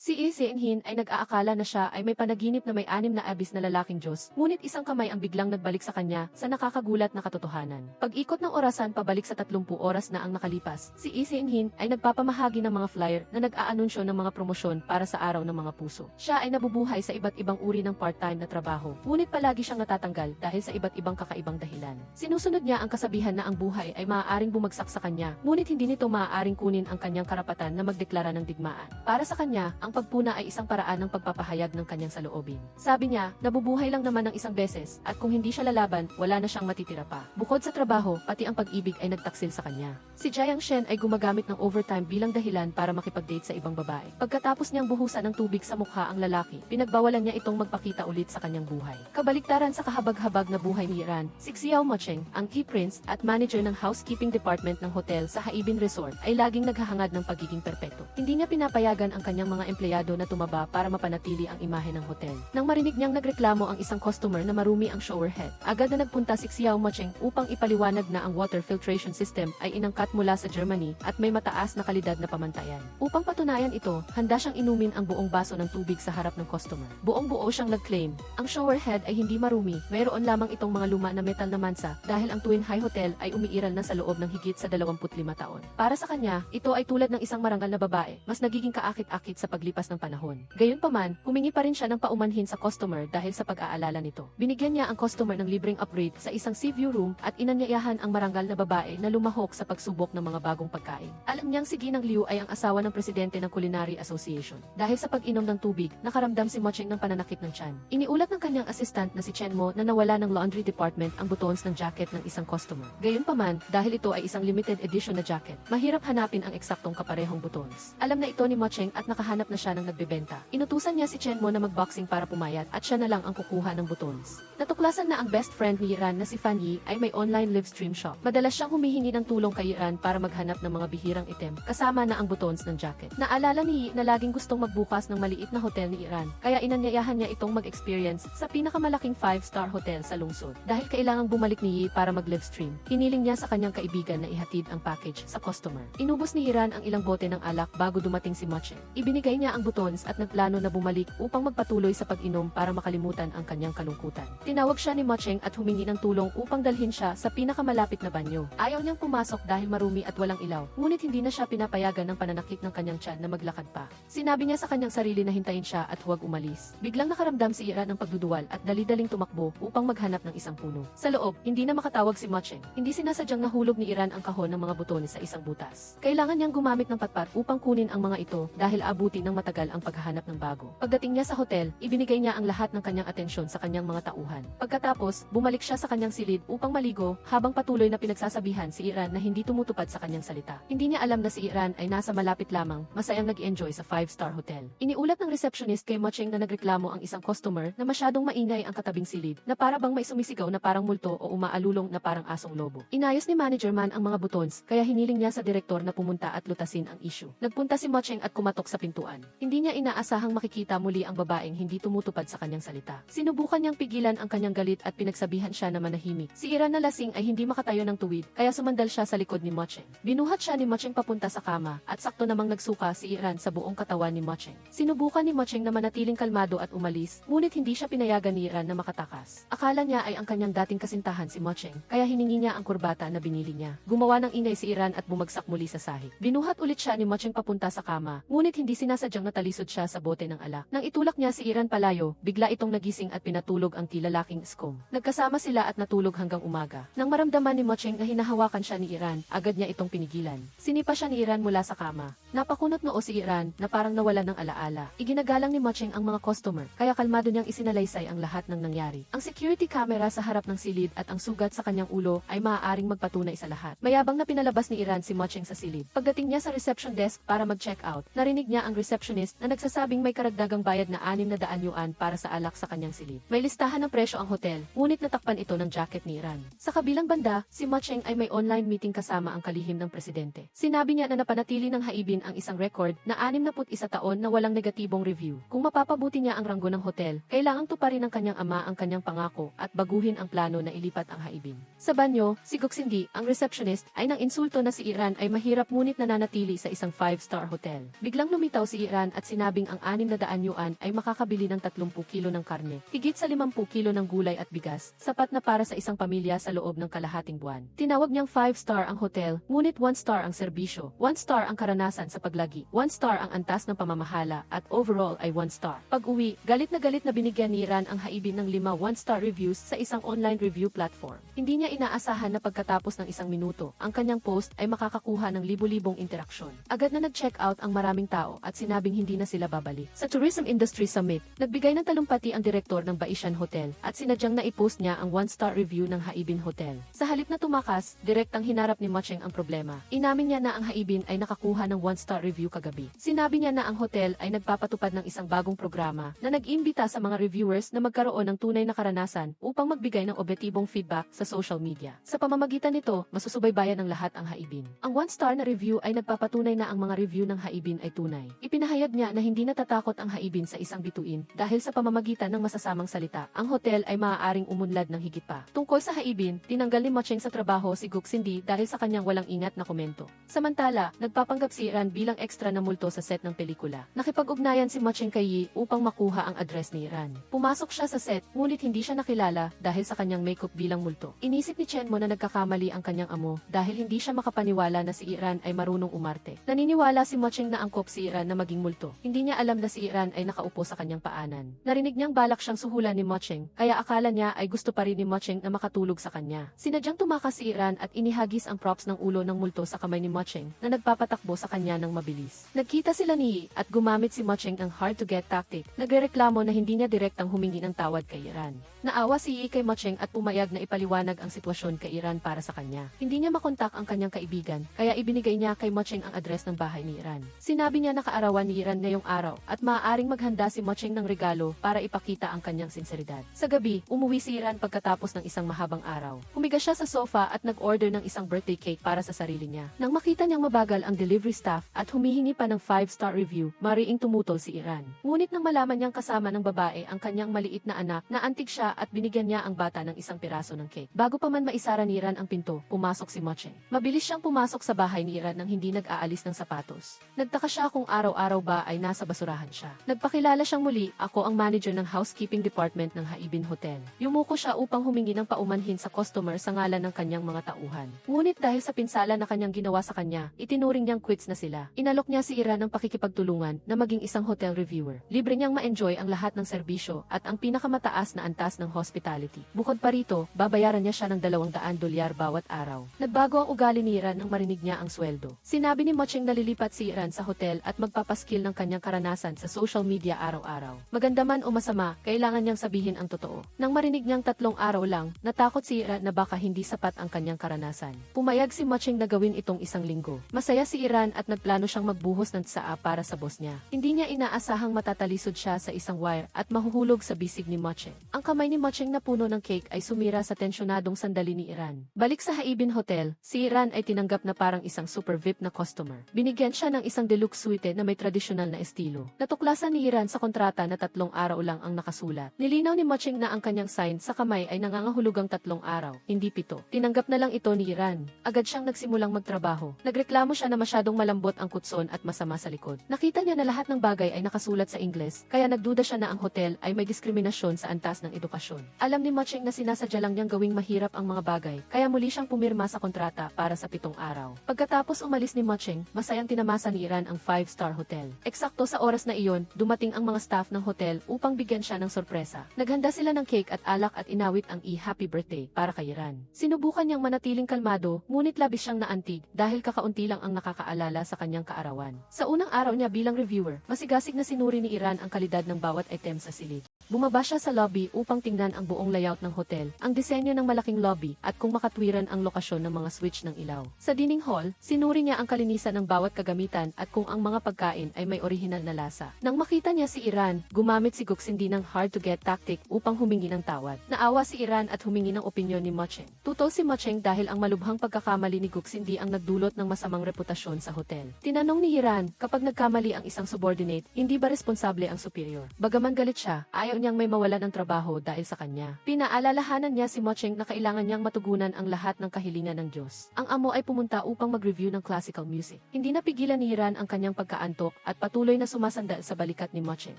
Si Lee Seon-hin ay nag-aakala na siya ay may panaginip na may 6 na abis na lalaking Diyos, ngunit isang kamay ang biglang nagbalik sa kanya sa nakakagulat na katotohanan. Pag-ikot ng orasan pabalik sa 30 oras na ang nakalipas, si Lee Seon-hin ay nagpapamahagi ng mga flyer na nag-aanunsyo ng mga promosyon para sa araw ng mga puso. Siya ay nabubuhay sa iba't ibang uri ng part-time na trabaho, ngunit palagi siyang natatanggal dahil sa iba't ibang kakaibang dahilan. Sinusunod niya ang kasabihan na ang buhay ay maaaring bumagsak sa kanya, ngunit hindi nito maaaring kunin ang kanyang karapatan na magdeklara ng digmaan. Para sa kanya, ang pagpuna ay isang paraan ng pagpapahayag ng kanyang saloobin. Sabi niya, nabubuhay lang naman ng isang beses, at kung hindi siya lalaban, wala na siyang matitira pa. Bukod sa trabaho, pati ang pag-ibig ay nagtaksil sa kanya. Si Jiang Shen ay gumagamit ng overtime bilang dahilan para makipag-date sa ibang babae. Pagkatapos niyang buhusan ng tubig sa mukha ang lalaki, pinagbawalan niya itong magpakita ulit sa kanyang buhay. Kabaliktaran sa kahabag-habag na buhay ni Iran, si Xiao Mocheng, ang key prince at manager ng housekeeping department ng hotel sa Haibin Resort, ay laging naghahangad ng pagiging perpekto. Hindi niya pinapayagan ang kanyang mga empleyado na tumaba para mapanatili ang imahe ng hotel. Nang marinig niyang nagreklamo ang isang customer na marumi ang shower head, agad na nagpunta si Xiao Mocheng upang ipaliwanag na ang water filtration system ay inangkat mula sa Germany at may mataas na kalidad na pamantayan. Upang patunayan ito, handa siyang inumin ang buong baso ng tubig sa harap ng customer. Buong-buo siyang nag-claim, ang shower head ay hindi marumi, mayroon lamang itong mga luma na metal na mansa dahil ang Twin High Hotel ay umiiral na sa loob ng higit sa 25 taon. Para sa kanya, ito ay tulad ng isang marangal na babae, mas nagiging kaakit-akit sa paglipas ng panahon. Gayunpaman, humingi pa rin siya ng paumanhin sa customer dahil sa pag-aalala nito. Binigyan niya ang customer ng libreng upgrade sa isang sea view room at inanyayahan ang marangal na babae na lumahok sa pagsubok ng mga bagong pagkain. Alam niyang si Ginang Liu ay ang asawa ng presidente ng Culinary Association. Dahil sa pag-inom ng tubig, nakaramdam si Mocheng ng pananakit ng tiyan. Iniulat ng kanyang assistant na si Chen Mo na nawala ng laundry department ang buttons ng jacket ng isang customer. Gayunpaman, dahil ito ay isang limited edition na jacket, mahirap hanapin ang eksaktong kaparehong buttons. Alam na ito ni Mocheng at nakahanap na siya ng nagbebenta. Inutusan niya si Chen Mo na mag-boxing para pumayat at siya na lang ang kukuha ng buttons. Natuklasan na ang best friend ni Iran na si Fan Yi ay may online live stream shop. Madalas siyang humihingi ng tulong kay Iran para maghanap ng mga bihirang item, kasama na ang buttons ng jacket. Naalala ni Yi na laging gustong magbukas ng maliit na hotel ni Iran, kaya inanyayahan niya itong mag-experience sa pinakamalaking 5-star hotel sa lungsod. Dahil kailangang bumalik ni Yi para mag-live stream, hiniling niya sa kanyang kaibigan na ihatid ang package sa customer. Inubos ni Iran ang ilang bote ng alak bago dumating si Mocheng. Ibinigay niya ang buttons at nagplano na bumalik upang magpatuloy sa pag-inom para makalimutan ang kanyang kalungkutan. Tinawag siya ni Mocheng at humingi ng tulong upang dalhin siya sa pinakamalapit na banyo. Ayaw niyang pumasok dahil marumi at walang ilaw, ngunit hindi na siya pinapayagan ng pananakit ng kanyang tiyan na maglakad pa. Sinabi niya sa kanyang sarili na hintayin siya at huwag umalis. Biglang nakaramdam si Iran ng pagduduwal at dali-daling tumakbo upang maghanap ng isang puno. Sa loob, hindi na makatawag si Mocheng. Hindi sinasadyang nahulog ni Iran ang kahon ng mga butones sa isang butas. Kailangan niyang gumamit ng patpat upang kunin ang mga ito dahil abuti ng matagal ang paghahanap ng bago. Pagdating niya sa hotel, ibinigay niya ang lahat ng kanyang atensyon sa kanyang mga tauhan. Pagkatapos, bumalik siya sa kanyang silid upang maligo habang patuloy na pinagsasabihan si Iran na hindi tumutupad sa kanyang salita. Hindi niya alam na si Iran ay nasa malapit lamang, masayang nag-enjoy sa 5-star hotel. Iniulat ng receptionist kay Mocheng na nagreklamo ang isang customer na masyadong maingay ang katabing silid, na para bang may sumisigaw na parang multo o umaalulong na parang asong lobo. Inayos ni manager man ang mga buttons, kaya hiniling niya sa direktor na pumunta at lutasin ang issue. Nagpunta si Mocheng at kumatok sa pintuan. Hindi niya inaasahang makikita muli ang babaeng hindi tumutupad sa kanyang salita. Sinubukan niyang pigilan ang kanyang galit at pinagsabihan siya na manahimik. Si Iran na lasing ay hindi makatayo ng tuwid, kaya sumandal siya sa likod ni Mocheng. Binuhat siya ni Mocheng papunta sa kama, at sakto namang nagsuka si Iran sa buong katawan ni Mocheng. Sinubukan ni Mocheng na manatiling kalmado at umalis, ngunit hindi siya pinayagan ni Iran na makatakas. Akala niya ay ang kanyang dating kasintahan si Mocheng, kaya hiningi niya ang kurbata na binili niya. Gumawa ng ingay si Iran at bumagsak muli sa sahig. Binuhat ulit siya ni Mocheng papunta sa kama, ngunit hindi sinasadyang natalisod siya sa bote ng alak. Nang itulak niya si Iran palayo, bigla itong nagising at pinatulog ang tilalaking Skom. Nagkasama sila at natulog hanggang umaga. Nang maramdaman ni Mocheng na hinahawakan siya ni Iran, agad niya itong pinigilan. Sinipa siya ni Iran mula sa kama. Napakunot noo si Iran na parang nawalan ng alaala. Iginagalang ni Mocheng ang mga customer, kaya kalmado niyang isinalaysay ang lahat ng nangyari. Ang security camera sa harap ng silid at ang sugat sa kanyang ulo ay maaaring magpatunay sa lahat. Mayabang na pinalabas ni Iran si Mocheng sa silid. Pagdating niya sa reception desk para mag-check out, narinig niya ang receptionist na nagsasabing may karagdagang bayad na 600 yuan para sa alak sa kanyang silid. May listahan ng presyo ang hotel, ngunit natakpan ito ng jacket ni Iran. Sa kabilang banda, si Mocheng ay may online meeting kasama ang kalihim ng presidente. Sinabi niya na napanatili ng Haibin ang isang record na 61 taon na walang negatibong review. Kung mapapabuti niya ang ranggo ng hotel, kailangang tuparin ng kanyang ama ang kanyang pangako at baguhin ang plano na ilipat ang Haibin. Sa banyo, si Goksindi, ang receptionist, ay nang insulto na si Iran ay mahirap ngunit nananatili sa isang 5-star hotel. Biglang lumitaw si Iran at sinabing ang 600 yuan ay makakabili ng 30 kilo ng karne, higit sa 50 kilo ng gulay at bigas, sapat na para sa isang pamilya sa loob ng kalahating buwan. Tinawag niyang 5-star ang hotel, ngunit 1-star ang serbisyo, 1-star ang karanasan sa paglagi, 1-star ang antas ng pamamahala, at overall ay 1-star. Pag-uwi, galit na binigyan ni Iran ang haibin ng 5 1-star reviews sa isang online review platform. Hindi niya inaasahan na pagkatapos ng isang minuto, ang kanyang post ay makakakuha ng libu-libong interaksyon. Agad na nag-check out ang maraming tao at sinabing hindi na sila babalik. Sa Tourism Industry Summit, nagbigay ng talumpati ang direktor ng Baishan Hotel at sinadyang na i-post niya ang 1-star review ng Haibin Hotel. Sa halip na tumakas, direktang hinarap ni Macheng ang problema. Inamin niya na ang Haibin ay nakakuha ng 1-star review kagabi. Sinabi niya na ang hotel ay nagpapatupad ng isang bagong programa na nag-imbita sa mga reviewers na magkaroon ng tunay na karanasan upang magbigay ng objektibong feedback sa social media. Sa pamamagitan nito, masusubaybayan ng lahat ang Haibin. Ang 1-star na review ay nagpapatunay na ang mga review ng Haibin ay tunay. Ipinahayag niya na hindi natatakot ang Haibin sa isang bituin dahil sa pamamagitan ng masasamang salita, ang hotel ay maaaring umunlad ng higit pa. Tungkol sa Haibin, tinanggal ni Macheng sa trabaho si Guk Cindy dahil sa kanyang walang ingat na komento. Samantala, nagpapanggap si Iran bilang ekstra na multo sa set ng pelikula. Nakipag-ugnayan si Macheng kay Yi upang makuha ang address ni Iran. Pumasok siya sa set, ngunit hindi siya nakilala dahil sa kanyang makeup bilang multo. Inisip ni Chenmo na nagkakamali ang kanyang amo dahil hindi siya makapaniwala na si Iran ay marunong umarte. Naniniwala si Macheng na angkop si Iran na maging multo. Hindi niya alam na si Iran ay nakaupo sa kanyang paanan. Narinig niyang balak siyang suhulan ni Macheng, kaya akala niya ay gusto pa rin ni Macheng na makatulog sa kanya. Sinadyang tumakas si Iran at inihagis ang props ng ulo ng multo sa kamay ni Macheng na nagpapatakbo sa kanya ng mabilis. Nagkita sila ni Yi at gumamit si Macheng ng hard-to-get tactic. Nagrereklamo na hindi niya direktang humingi ng tawad kay Iran. Naawa si Yi kay Macheng at pumayag na ipaliwanag ang sitwasyon kay Iran para sa kanya. Hindi niya makontak ang kanyang kaibigan, kaya ibinigay niya kay Macheng ang address ng bahay ni Iran. Sinabi niya na kaarawan ni Iran ngayong araw at maaaring maghanda si Macheng ng regalo para ipakita ang kanyang sinseridad. Sa gabi, umuwi si Iran pagkatapos ng isang mahabang araw. Humiga siya sa sofa at nag-order ng isang birthday cake para sa sarili niya. Nang makita niyang mabagal ang delivery staff at humihingi pa ng 5-star review, mariing tumutol si Iran. Ngunit nang malaman niyang kasama ng babae ang kanyang maliit na anak, naantig siya at binigyan niya ang bata ng isang piraso ng cake. Bago pa man maisara ni Iran ang pinto, pumasok si Macheng. Mabilis siyang pumasok sa bahay ni Iran nang hindi nag-aalis ng sapatos. Nagtaka siya kung araw-araw ba ay nasa basurahan siya. Nagpakilala siyang muli, ako ang manager ng housekeeping department ng Haibin Hotel. Yumuko siya upang humingi ng paumanhin sa customer sa ngalan ng kanyang mga tauhan. Ngunit dahil sa pinsala na kanyang ginawa sa kanya, itinuring niyang quits na sila. Inalok niya si Iran ng pakikipagtulungan na maging isang hotel reviewer. Libre niyang ma-enjoy ang lahat ng serbisyo at ang pinakamataas na antas ng hospitality. Bukod pa rito, babayaran niya siya ng $200 bawat araw. Nagbago ang ugali ni Iran nang marinig niya ang sweldo. Sinabi ni Macheng na lilipat si Iran sa hotel at magpapaskil ng kanyang karanasan sa social media araw-araw. Maganda man o masama, kailangan niyang sabihin ang totoo. Nang marinig niyang 3 araw lang, natakot si Iran na baka hindi sapat ang kanyang karanasan. Pumayag si Macheng na gawin itong 1 linggo. Masaya si Iran at nagplano siyang magbuhos ng tsaa para sa boss niya. Hindi niya inaasahang matatalisod siya sa isang wire at mahuhulog sa bisig ni Macheng. Ang kamay ni Macheng na puno ng cake ay sumira sa tensyonadong sandali ni Iran. Balik sa Haibin Hotel, si Iran ay tinanggap na parang isang super VIP na customer. Binigyan siya ng isang deluxe suite na may tradisyonal na estilo. Natuklasan ni Iran sa kontrata na 3 araw lang ang nakasulat. Nilinaw ni Macheng na ang kanyang sign sa kamay ay nangangahulugang 3 araw, hindi 7. Tinanggap na lang ito ni Iran. Agad siyang nagsimulang magtrabaho. Nagreklamo siya na masyadong malambot ang kutson at masama sa likod. Nakita niya na lahat ng bagay ay nakasulat sa Ingles, kaya nagduda siya na ang hotel ay may diskriminasyon sa antas ng edukasyon. Alam ni Macheng na sinasadya lang niyang gawing mahirap ang mga bagay, kaya muli siyang pumirma sa kontrata para sa 7 araw. Pagkatapos umalis ni Macheng, masayang tinamasa ni Iran ang 5-star hotel. Eksakto sa oras na iyon, dumating ang mga staff ng hotel upang bigyan siya ng sorpresa. Naghanda sila ng cake at alak at inawit ang happy birthday para kay Iran. Sinubukan niyang manatiling kalmado, ngunit labis siyang naantig dahil kakaunti lang ang nakakaalala sa kanyang kaarawan. Sa unang araw niya bilang reviewer, masigasig na sinuri ni Iran ang kalidad ng bawat item sa silid. Bumaba siya sa lobby upang tingnan ang buong layout ng hotel, ang disenyo ng malaking lobby, at kung makatwiran ang lokasyon ng mga switch ng ilaw. Sa dining hall, sinuri niya ang kalinisan ng bawat kagamitan at kung ang mga pagkain ay may orihinal na lasa. Nang makita niya si Iran, gumamit si Guk Cindy ng hard-to-get tactic upang humingi ng tawad. Naawa si Iran at humingi ng opinyon ni Macheng. Tutol si Macheng dahil ang malubhang pagkakamali ni Guk Cindy ang nagdulot ng masamang reputasyon sa hotel. Tinanong ni Iran, kapag nagkamali ang isang subordinate, hindi ba responsable ang superior? Bagaman galit siya, ayaw niyang may mawalan ng trabaho dahil sa kanya. Pinaalalahanan niya si Mocheng na kailangan niyang matugunan ang lahat ng kahilingan ng Diyos. Ang amo ay pumunta upang mag-review ng classical music. Hindi napigilan ni Hiran ang kanyang pagkaantok at patuloy na sumasandal sa balikat ni Mocheng.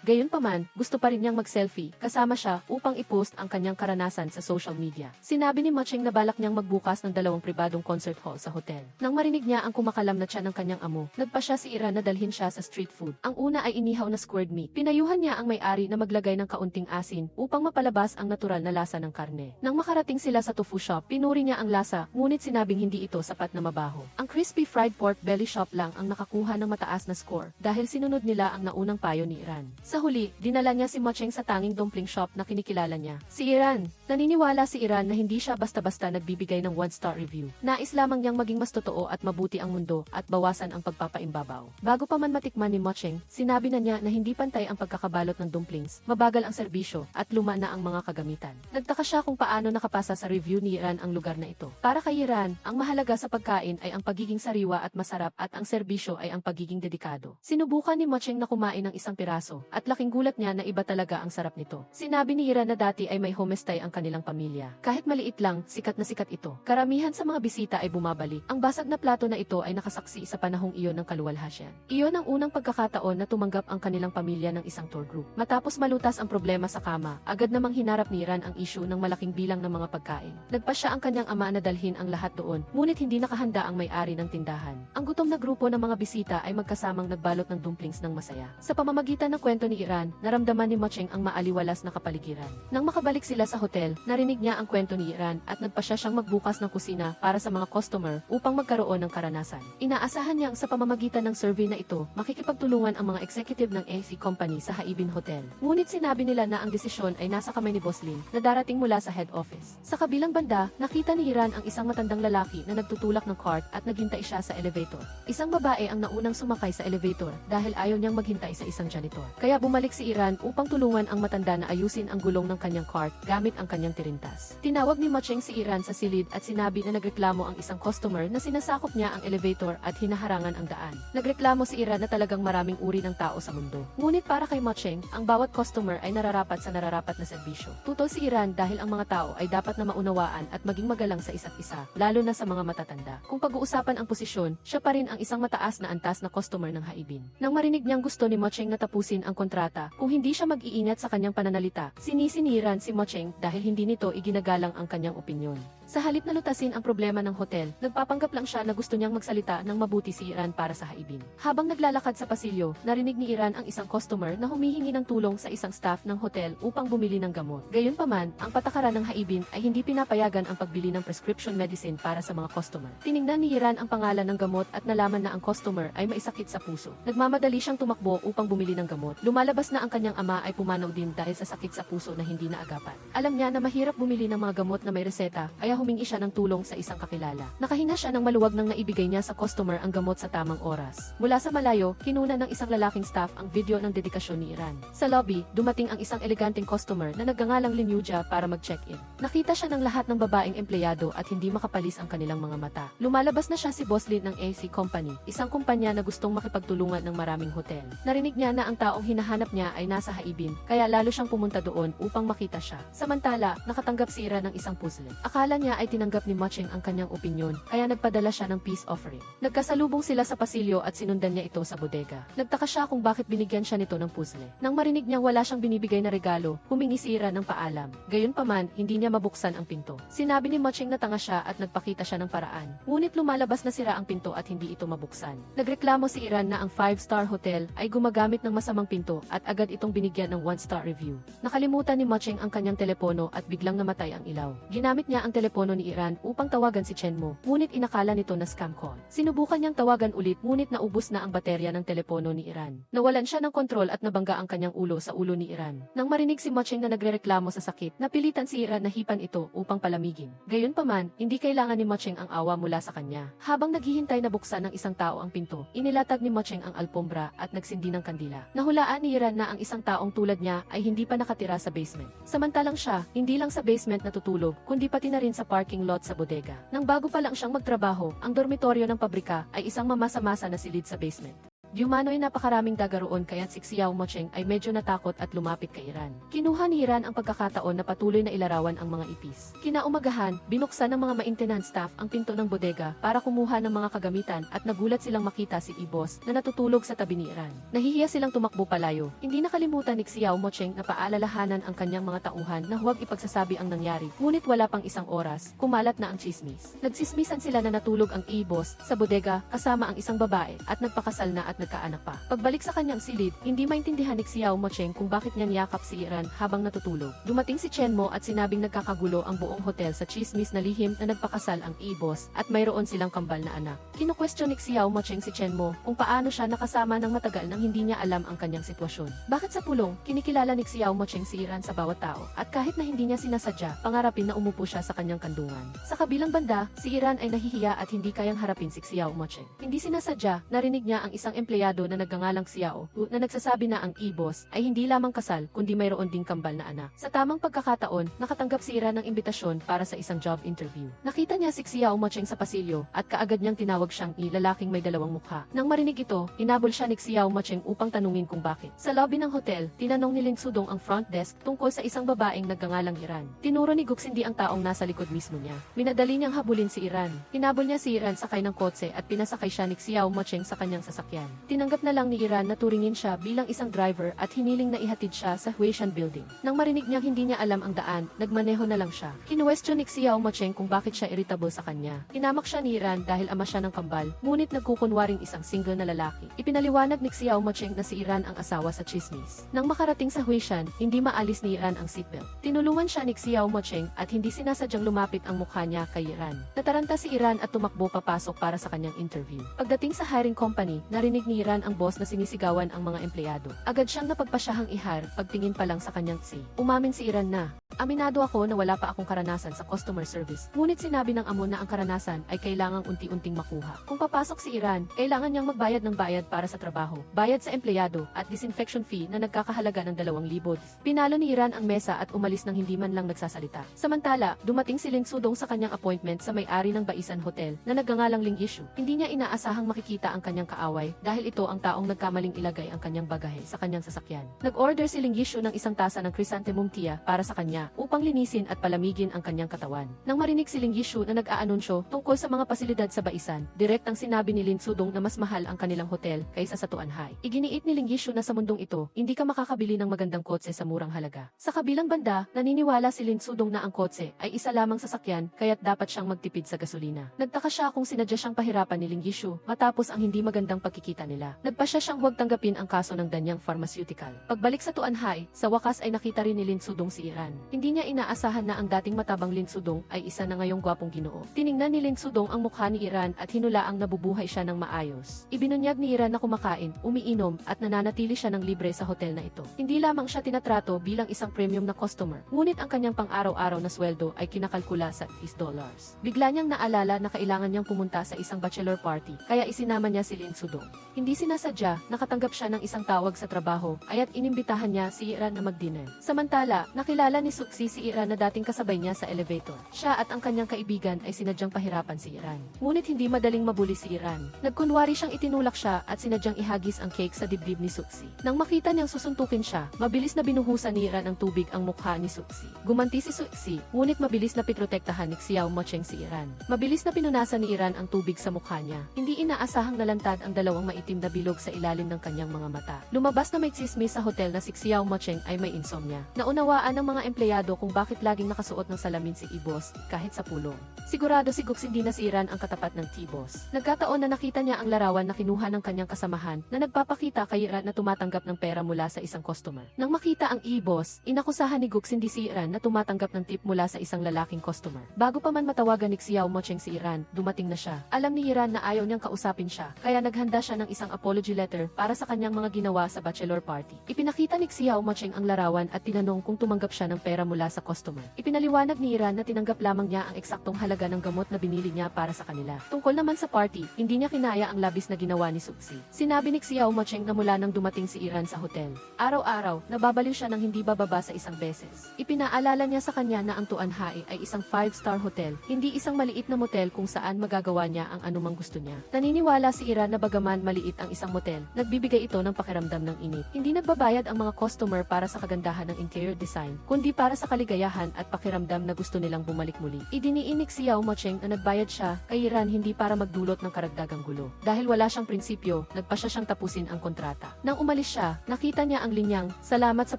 Gayunpaman, gusto pa rin niyang mag-selfie kasama siya upang i-post ang kanyang karanasan sa social media. Sinabi ni Mocheng na balak niyang magbukas ng 2 pribadong concert hall sa hotel. Nang marinig niya ang kumakalam na tiyan ng kanyang amo, nagpa siya si Hiran na dalhin siya sa street food. Ang una ay inihaw na squared meat. Pinayuhan niya ang may-ari na maglagay ng kaunting asin upang mapalabas ang natural na lasa ng karne. Nang makarating sila sa tofu shop, pinuri niya ang lasa, ngunit sinabing hindi ito sapat na mabaho. Ang crispy fried pork belly shop lang ang nakakuha ng mataas na score dahil sinunod nila ang naunang payo ni Hiran. Sa huli, dinala niya si Mocheng sa tanging dumpling shop na kinikilala niya, si Hiran. Naniniwala si Hiran na hindi siya basta-basta nagbibigay ng 1-star review. Nais lamang niyang maging mas totoo at mabuti ang mundo at bawasan ang pagpapaimbabaw. Bago pa man matikman ni Mocheng, sinabi na niya na hindi pantay ang pagkakabalot ng dumplings, mabagal ang serbisyo, at luma na ang mga kagamitan. Nagtaka siya kung paano nakapasa sa review ni Hiran ang lugar na ito. Para kay Hiran, ang mahalaga sa pagkain ay ang pagiging sariwa at masarap at ang serbisyo ay ang pagiging dedikado. Sinubukan ni Mocheng na kumain ng isang piraso at laking gulat niya na iba talaga ang sarap nito. Sinabi ni Hiran na dati ay may homestay ang kanilang pamilya. Kahit maliit lang, sikat na sikat ito. Karamihan sa mga bisita ay bumabalik. Ang basag na plato na ito ay nakasaksi sa panahong iyon ng kaluwalhasyan. Iyon ang unang pagkakataon na tumanggap ang kanilang pamilya ng isang tour group. Matapos malutas ang problema sa kama, agad namang hinarap ni Hiran ang issue ng malaking bilang ng mga pagkain. Nagpa siya ang kanyang ama na dalhin ang lahat doon, ngunit hindi nakahanda ang may-ari ng tindahan. Ang gutom na grupo ng mga bisita ay magkasamang nagbalot ng dumplings ng masaya. Sa pamamagitan ng kwento ni Hiran, naramdaman ni Mocheng ang maaliwalas na kapaligiran. Nang makabalik sila sa hotel, narinig niya ang kwento ni Hiran at nagpa siya siyang magbukas ng kusina para sa mga customer upang magkaroon ng karanasan. Inaasahan niyang sa pamamagitan ng survey na ito, makikipagtulungan ang mga executive ng AC Company sa Haibin Hotel. Ngunit sinabi nila na ang desisyon ay nasa kamay ni Boss Lin na darating mula sa head office. Sa kabilang banda, nakita ni Hiran ang isang matandang lalaki na nagtutulak ng cart at naghintay siya sa elevator. Isang babae ang naunang sumakay sa elevator dahil ayaw niyang maghintay sa isang janitor. Kaya bumalik si Hiran upang tulungan ang matanda na ayusin ang gulong ng kanyang cart gamit ang kanyang tirintas. Tinawag ni Mocheng si Hiran sa silid at sinabi na nagreklamo ang isang customer na sinasakop niya ang elevator at hinaharangan ang daan. Nagreklamo si Hiran na talagang maraming uri ng tao sa mundo. Ngunit para kay Mocheng, ang bawat customer ay nararapat sa nararapat na serbisyo. Tutol si Hiran dahil ang mga tao ay dapat na maunawaan at maging magalang sa isa't isa, lalo na sa mga matatanda. Kung pag-uusapan ang posisyon, siya pa rin ang isang mataas na antas na customer ng Haibin. Nang marinig niyang gusto ni Mocheng na tapusin ang kontrata, kung hindi siya mag-iingat sa kanyang pananalita, sinisiniran si Mocheng dahil hindi nito iginagalang ang kanyang opinyon. Sa halip na lutasin ang problema ng hotel, nagpapanggap lang siya na gusto niyang magsalita ng mabuti si Hiran para sa Haibin. Habang naglalakad sa pasilyo, narinig ni Hiran ang isang customer na humihingi ng tulong sa isang staff ng hotel upang bumili ng gamot. Gayunpaman, ang patakaran ng Haibin ay hindi pinapayagan ang pagbili ng prescription medicine para sa mga customer. Tiningnan ni Hiran ang pangalan ng gamot at nalaman na ang customer ay may sakit sa puso. Nagmamadali siyang tumakbo upang bumili ng gamot. Lumalabas na ang kanyang ama ay pumanaw din dahil sa sakit sa puso na hindi naagapan. Alam niya na mahirap bumili ng mga gamot na may reseta, kaya humingi siya ng tulong sa isang kakilala. Nakahinga siya ng maluwag nang naibigay niya sa customer ang gamot sa tamang oras. Mula sa malayo, kinuna ng isang lalaking staff ang video ng dedikasyon ni Hiran. Sa lobby, dumating ang isang eleganteng customer na nagngangalang Linyuja para mag-check-in. Nakita siya ng lahat ng babaeng empleyado at hindi makapalis ang kanilang mga mata. Lumalabas na siya si Boss Lin ng AC Company, isang kumpanya na gustong makipagtulungan ng maraming hotel. Narinig niya na ang taong hinahanap niya ay nasa Haibin, kaya lalo siyang pumunta doon upang makita siya. Samantala, nakatanggap si Hiran ng isang puzzle. Akala niya ay tinanggap ni Mocheng ang kanyang opinyon, kaya nagpadala siya ng peace offering. Nagkasalubong sila sa pasilyo at sinundan niya ito sa bodega. Nagtaka siya kung bakit binigyan siya nito ng puzzle. Nang marinig niyang wala siyang binibigay na regalo, humingi si Hiran ng paalam. Gayunpaman, hindi niya mabuksan ang pinto. Sinabi ni Mocheng na tanga siya at nagpakita siya ng paraan. Ngunit lumalabas na sira ang pinto at hindi ito mabuksan. Nagreklamo si Hiran na ang 5-star hotel ay gumagamit ng masamang pinto at agad itong binigyan ng 1-star review. Nakalimutan ni Mocheng ang kanyang telepono at biglang namatay ang ilaw. Ginamit niya ang telepono ni Hiran upang tawagan si Chenmo, ngunit inakala nito na scam call. Sinubukan niyang tawagan ulit ngunit naubos na ang baterya ng telepono ni Hiran. Nawalan siya ng kontrol at nabangga ang kanyang ulo sa ulo ni Hiran. Nang marinig si Mocheng na nagrereklamo sa sakit, napilitan si Hiran na hipan ito upang palamigin. Gayunpaman, hindi kailangan ni Mocheng ang awa mula sa kanya. Habang naghihintay na buksan ng isang tao ang pinto, inilatag ni Mocheng ang alpombra at nagsindi ng kandila. Nahulaan ni Hiran na ang isang taong tulad niya ay hindi pa nakatira sa basement. Samantalang siya, hindi lang sa basement natutulog, kundi pati na rin sa parking lot sa bodega. Nang bago pa lang siyang magtrabaho, ang dormitoryo ng pabrika ay isang mamasa-masa na silid sa basement. Di umano ay napakaraming daga roon kaya't si Xiao Mocheng ay medyo natakot at lumapit kay Iran. Kinuha ni Iran ang pagkakataon na patuloy na ilarawan ang mga ipis. Kinaumagahan, binuksan ng mga maintenance staff ang pinto ng bodega para kumuha ng mga kagamitan at nagulat silang makita si I-boss na natutulog sa tabi ni Iran. Nahihiya silang tumakbo palayo. Hindi nakalimutan ni Xiao Mocheng na paalalahanan ang kanyang mga tauhan na huwag ipagsasabi ang nangyari. Ngunit wala pang isang oras, kumalat na ang chismis. Nagsismisan sila na natulog ang I-boss sa bodega kasama ang isang babae at nagpakasal na at nagkaanak pa. Pagbalik sa kanyang silid, hindi maintindihan ni Xiao Mocheng kung bakit niya niyakap si Iran habang natutulog. Dumating si Chen Mo at sinabing nagkakagulo ang buong hotel sa chismis na lihim na nagpakasal ang I-boss at mayroon silang kambal na anak. Kinu-question ni Xiao Mocheng si Chen Mo kung paano siya nakasama ng matagal nang hindi niya alam ang kanyang sitwasyon. Bakit sa pulong, kinikilala ni Xiao Mocheng si Iran sa bawat tao at kahit na hindi niya sinasadya, pangarapin na umupo siya sa kanyang kandungan. Sa kabilang banda, si Iran ay nahihiya at hindi kayang harapin si Xiao Mocheng. Hindi sinasadya, narinig niya ang isang empleyado na nagngangalang Xiao na nagsasabi na ang I-boss ay hindi lamang kasal kundi mayroon ding kambal na anak. Sa tamang pagkakataon, nakatanggap si Iran ng imbitasyon para sa isang job interview. Nakita niya si Xiao Mocheng sa pasilyo at kaagad niyang tinawag siyang lalaking may dalawang mukha. Nang marinig ito, inabol siya ni Xiao Mocheng upang tanungin kung bakit. Sa lobby ng hotel, tinanong ni Ling Sudong ang front desk tungkol sa isang babaeng nagngangalang Iran. Tinuro ni Guxindi ang taong nasa likod mismo niya. Minadali niyang habulin si Iran. Hinabol niya si Iran sakay ng kotse at pinasakay siya ni Xiao Mocheng sa kanyang sasakyan. Tinanggap na lang ni Iran na turingin siya bilang isang driver at hiniling na ihatid siya sa Huishan Building. Nang marinig niyang hindi niya alam ang daan, nagmaneho na lang siya. Kinuwestiyon ni Xiao Mocheng kung bakit siya irritable sa kanya. Hinamak siya ni Iran dahil ama siya ng kambal, ngunit nagkukunwaring isang single na lalaki. Ipinaliwanag ni Xiao Mocheng na si Iran ang asawa sa chismis. Nang makarating sa Huishan, hindi maalis ni Iran ang seatbelt. Tinulungan siya ni Xiao Mocheng at hindi sinasadyang lumapit ang mukha niya kay Iran. Nataranta si Iran at tumakbo papasok para sa kanyang interview. Pagdating sa hiring company, narinig ni Iran ang boss na sinisigawan ang mga empleyado. Agad siyang napagpasyahang ihar pagtingin pa lang sa kanyang Umamin si Iran na, "Aminado ako na wala pa akong karanasan sa customer service." Ngunit sinabi ng amo na ang karanasan ay kailangang unti-unting makuha. Kung papasok si Iran, kailangan niyang magbayad ng bayad para sa trabaho, bayad sa empleyado, at disinfection fee na nagkakahalaga ng 2,000. Pinalo ni Iran ang mesa at umalis nang hindi man lang nagsasalita. Samantala, dumating si Ling Sudong sa kanyang appointment sa may-ari ng Baisan Hotel na nagngangalang Ling Yishu. Hindi niya inaasahang makikita ang kanyang kaaway dahil ito ang taong nagkamaling ilagay ang kanyang bagahe sa kanyang sasakyan. Nag-order si Ling Yishu ng isang tasa ng chrysanthemum tea para sa kanya upang linisin at palamigin ang kanyang katawan. Nang marinig si Ling Yishu na nag-aanunsyo tungkol sa mga pasilidad sa Baisan, direktang sinabi ni Ling Sudong na mas mahal ang kanilang hotel kaysa sa Tuanhay. Iginiit ni Ling Yishu na sa mundong ito, hindi ka makakabili ng magandang kotse sa murang halaga. Sa kabilang banda, naniniwala si Ling Sudong na ang kotse ay isa lamang sasakyan kaya't dapat siyang magtipid sa gasolina. Nagtaka siya kung sinadya siyang pahirapan ni Ling Yishu matapos ang hindi magandang pagkikita nila. Nagpasya siyang huwag tanggapin ang kaso ng Danyang Pharmaceutical. Pagbalik sa Tuanhay, sa wakas ay nakita rin ni Ling Sudong si Iran. Hindi niya inaasahan na ang dating matabang Ling Sudong ay isa na ngayong gwapong Ginoo. Tiningnan ni Ling Sudong ang mukha ni Iran at hinulaang nabubuhay siya ng maayos. Ibinunyag ni Iran na kumakain, umiinom at nananatili siya ng libre sa hotel na ito. Hindi lamang siya tinatrato bilang isang premium na customer, ngunit ang kanyang pang-araw-araw na sweldo ay kinakalkula sa $. Bigla niyang naalala na kailangan niyang pumunta sa isang bachelor party, kaya isinama niya si Ling Sudong. Hindi sinasadya, nakatanggap siya ng isang tawag sa trabaho, aya't inimbitahan niya si Iran na mag-dinner. Samantala, nakilala ni Suksi si Iran na dating kasabay niya sa elevator. Siya at ang kanyang kaibigan ay sinadyang pahirapan si Iran. Ngunit hindi madaling mabuli si Iran. Nagkunwari siyang itinulak siya at sinadyang ihagis ang cake sa dibdib ni Suksi. Nang makita niyang susuntukin siya, mabilis na binuhusan ni Iran ng tubig ang mukha ni Suksi. Gumanti si Suksi, ngunit mabilis na piprotektahan ni Xiao Mocheng si Iran. Mabilis na pinunasan ni Iran ang tubig sa mukha niya. Hindi inaasahang nalantad ang dalawang maitim na bilog sa ilalim ng kanyang mga mata. Lumabas na may tsismis sa hotel na si Xiao Mocheng ay may insomnia. Naunawaan ng mga empleyado kung bakit laging nakasuot ng salamin si I-boss kahit sa pulong. Sigurado si Guxindi na si Iran ang katapat ng T-boss. Nagkataon na nakita niya ang larawan na kinuha ng kanyang kasamahan na nagpapakita kay Iran na tumatanggap ng pera mula sa isang customer. Nang makita ang I-boss, inakusahan ni Guxindi si Iran na tumatanggap ng tip mula sa isang lalaking customer. Bago pa man matawagan ni Xiao Mocheng si Iran, dumating na siya. Alam ni Iran na ayaw niyang kausapin siya, kaya naghanda siya ng isang apology letter para sa kanyang mga ginawa sa bachelor party. Ipinakita ni Xiao Mocheng ang larawan at tinanong kung tumanggap siya ng pera pera mula sa customer. Ipinaliwanag ni Iran na tinanggap lamang niya ang eksaktong halaga ng gamot na binili niya para sa kanila. Tungkol naman sa party, hindi niya kinaya ang labis na ginawa ni Suksi. Sinabi ni Xiao Macheng na mula nang dumating si Iran sa hotel, araw-araw, nababaliw siya ng hindi bababa sa isang beses. Ipinaalala niya sa kanya na ang Tuan Hai ay isang 5-star hotel, hindi isang maliit na motel kung saan magagawa niya ang anumang gusto niya. Naniniwala si Iran na bagaman maliit ang isang motel, nagbibigay ito ng pakiramdam ng init. Hindi nagbabayad ang mga customer para sa kagandahan ng interior design, kundi para sa kaligayahan at pakiramdam na gusto nilang bumalik muli. Idiniinig si Xiao Macheng na nagbayad siya kay Iran hindi para magdulot ng karagdagang gulo. Dahil wala siyang prinsipyo, nagpa siyang tapusin ang kontrata. Nang umalis siya, nakita niya ang linyang, "Salamat sa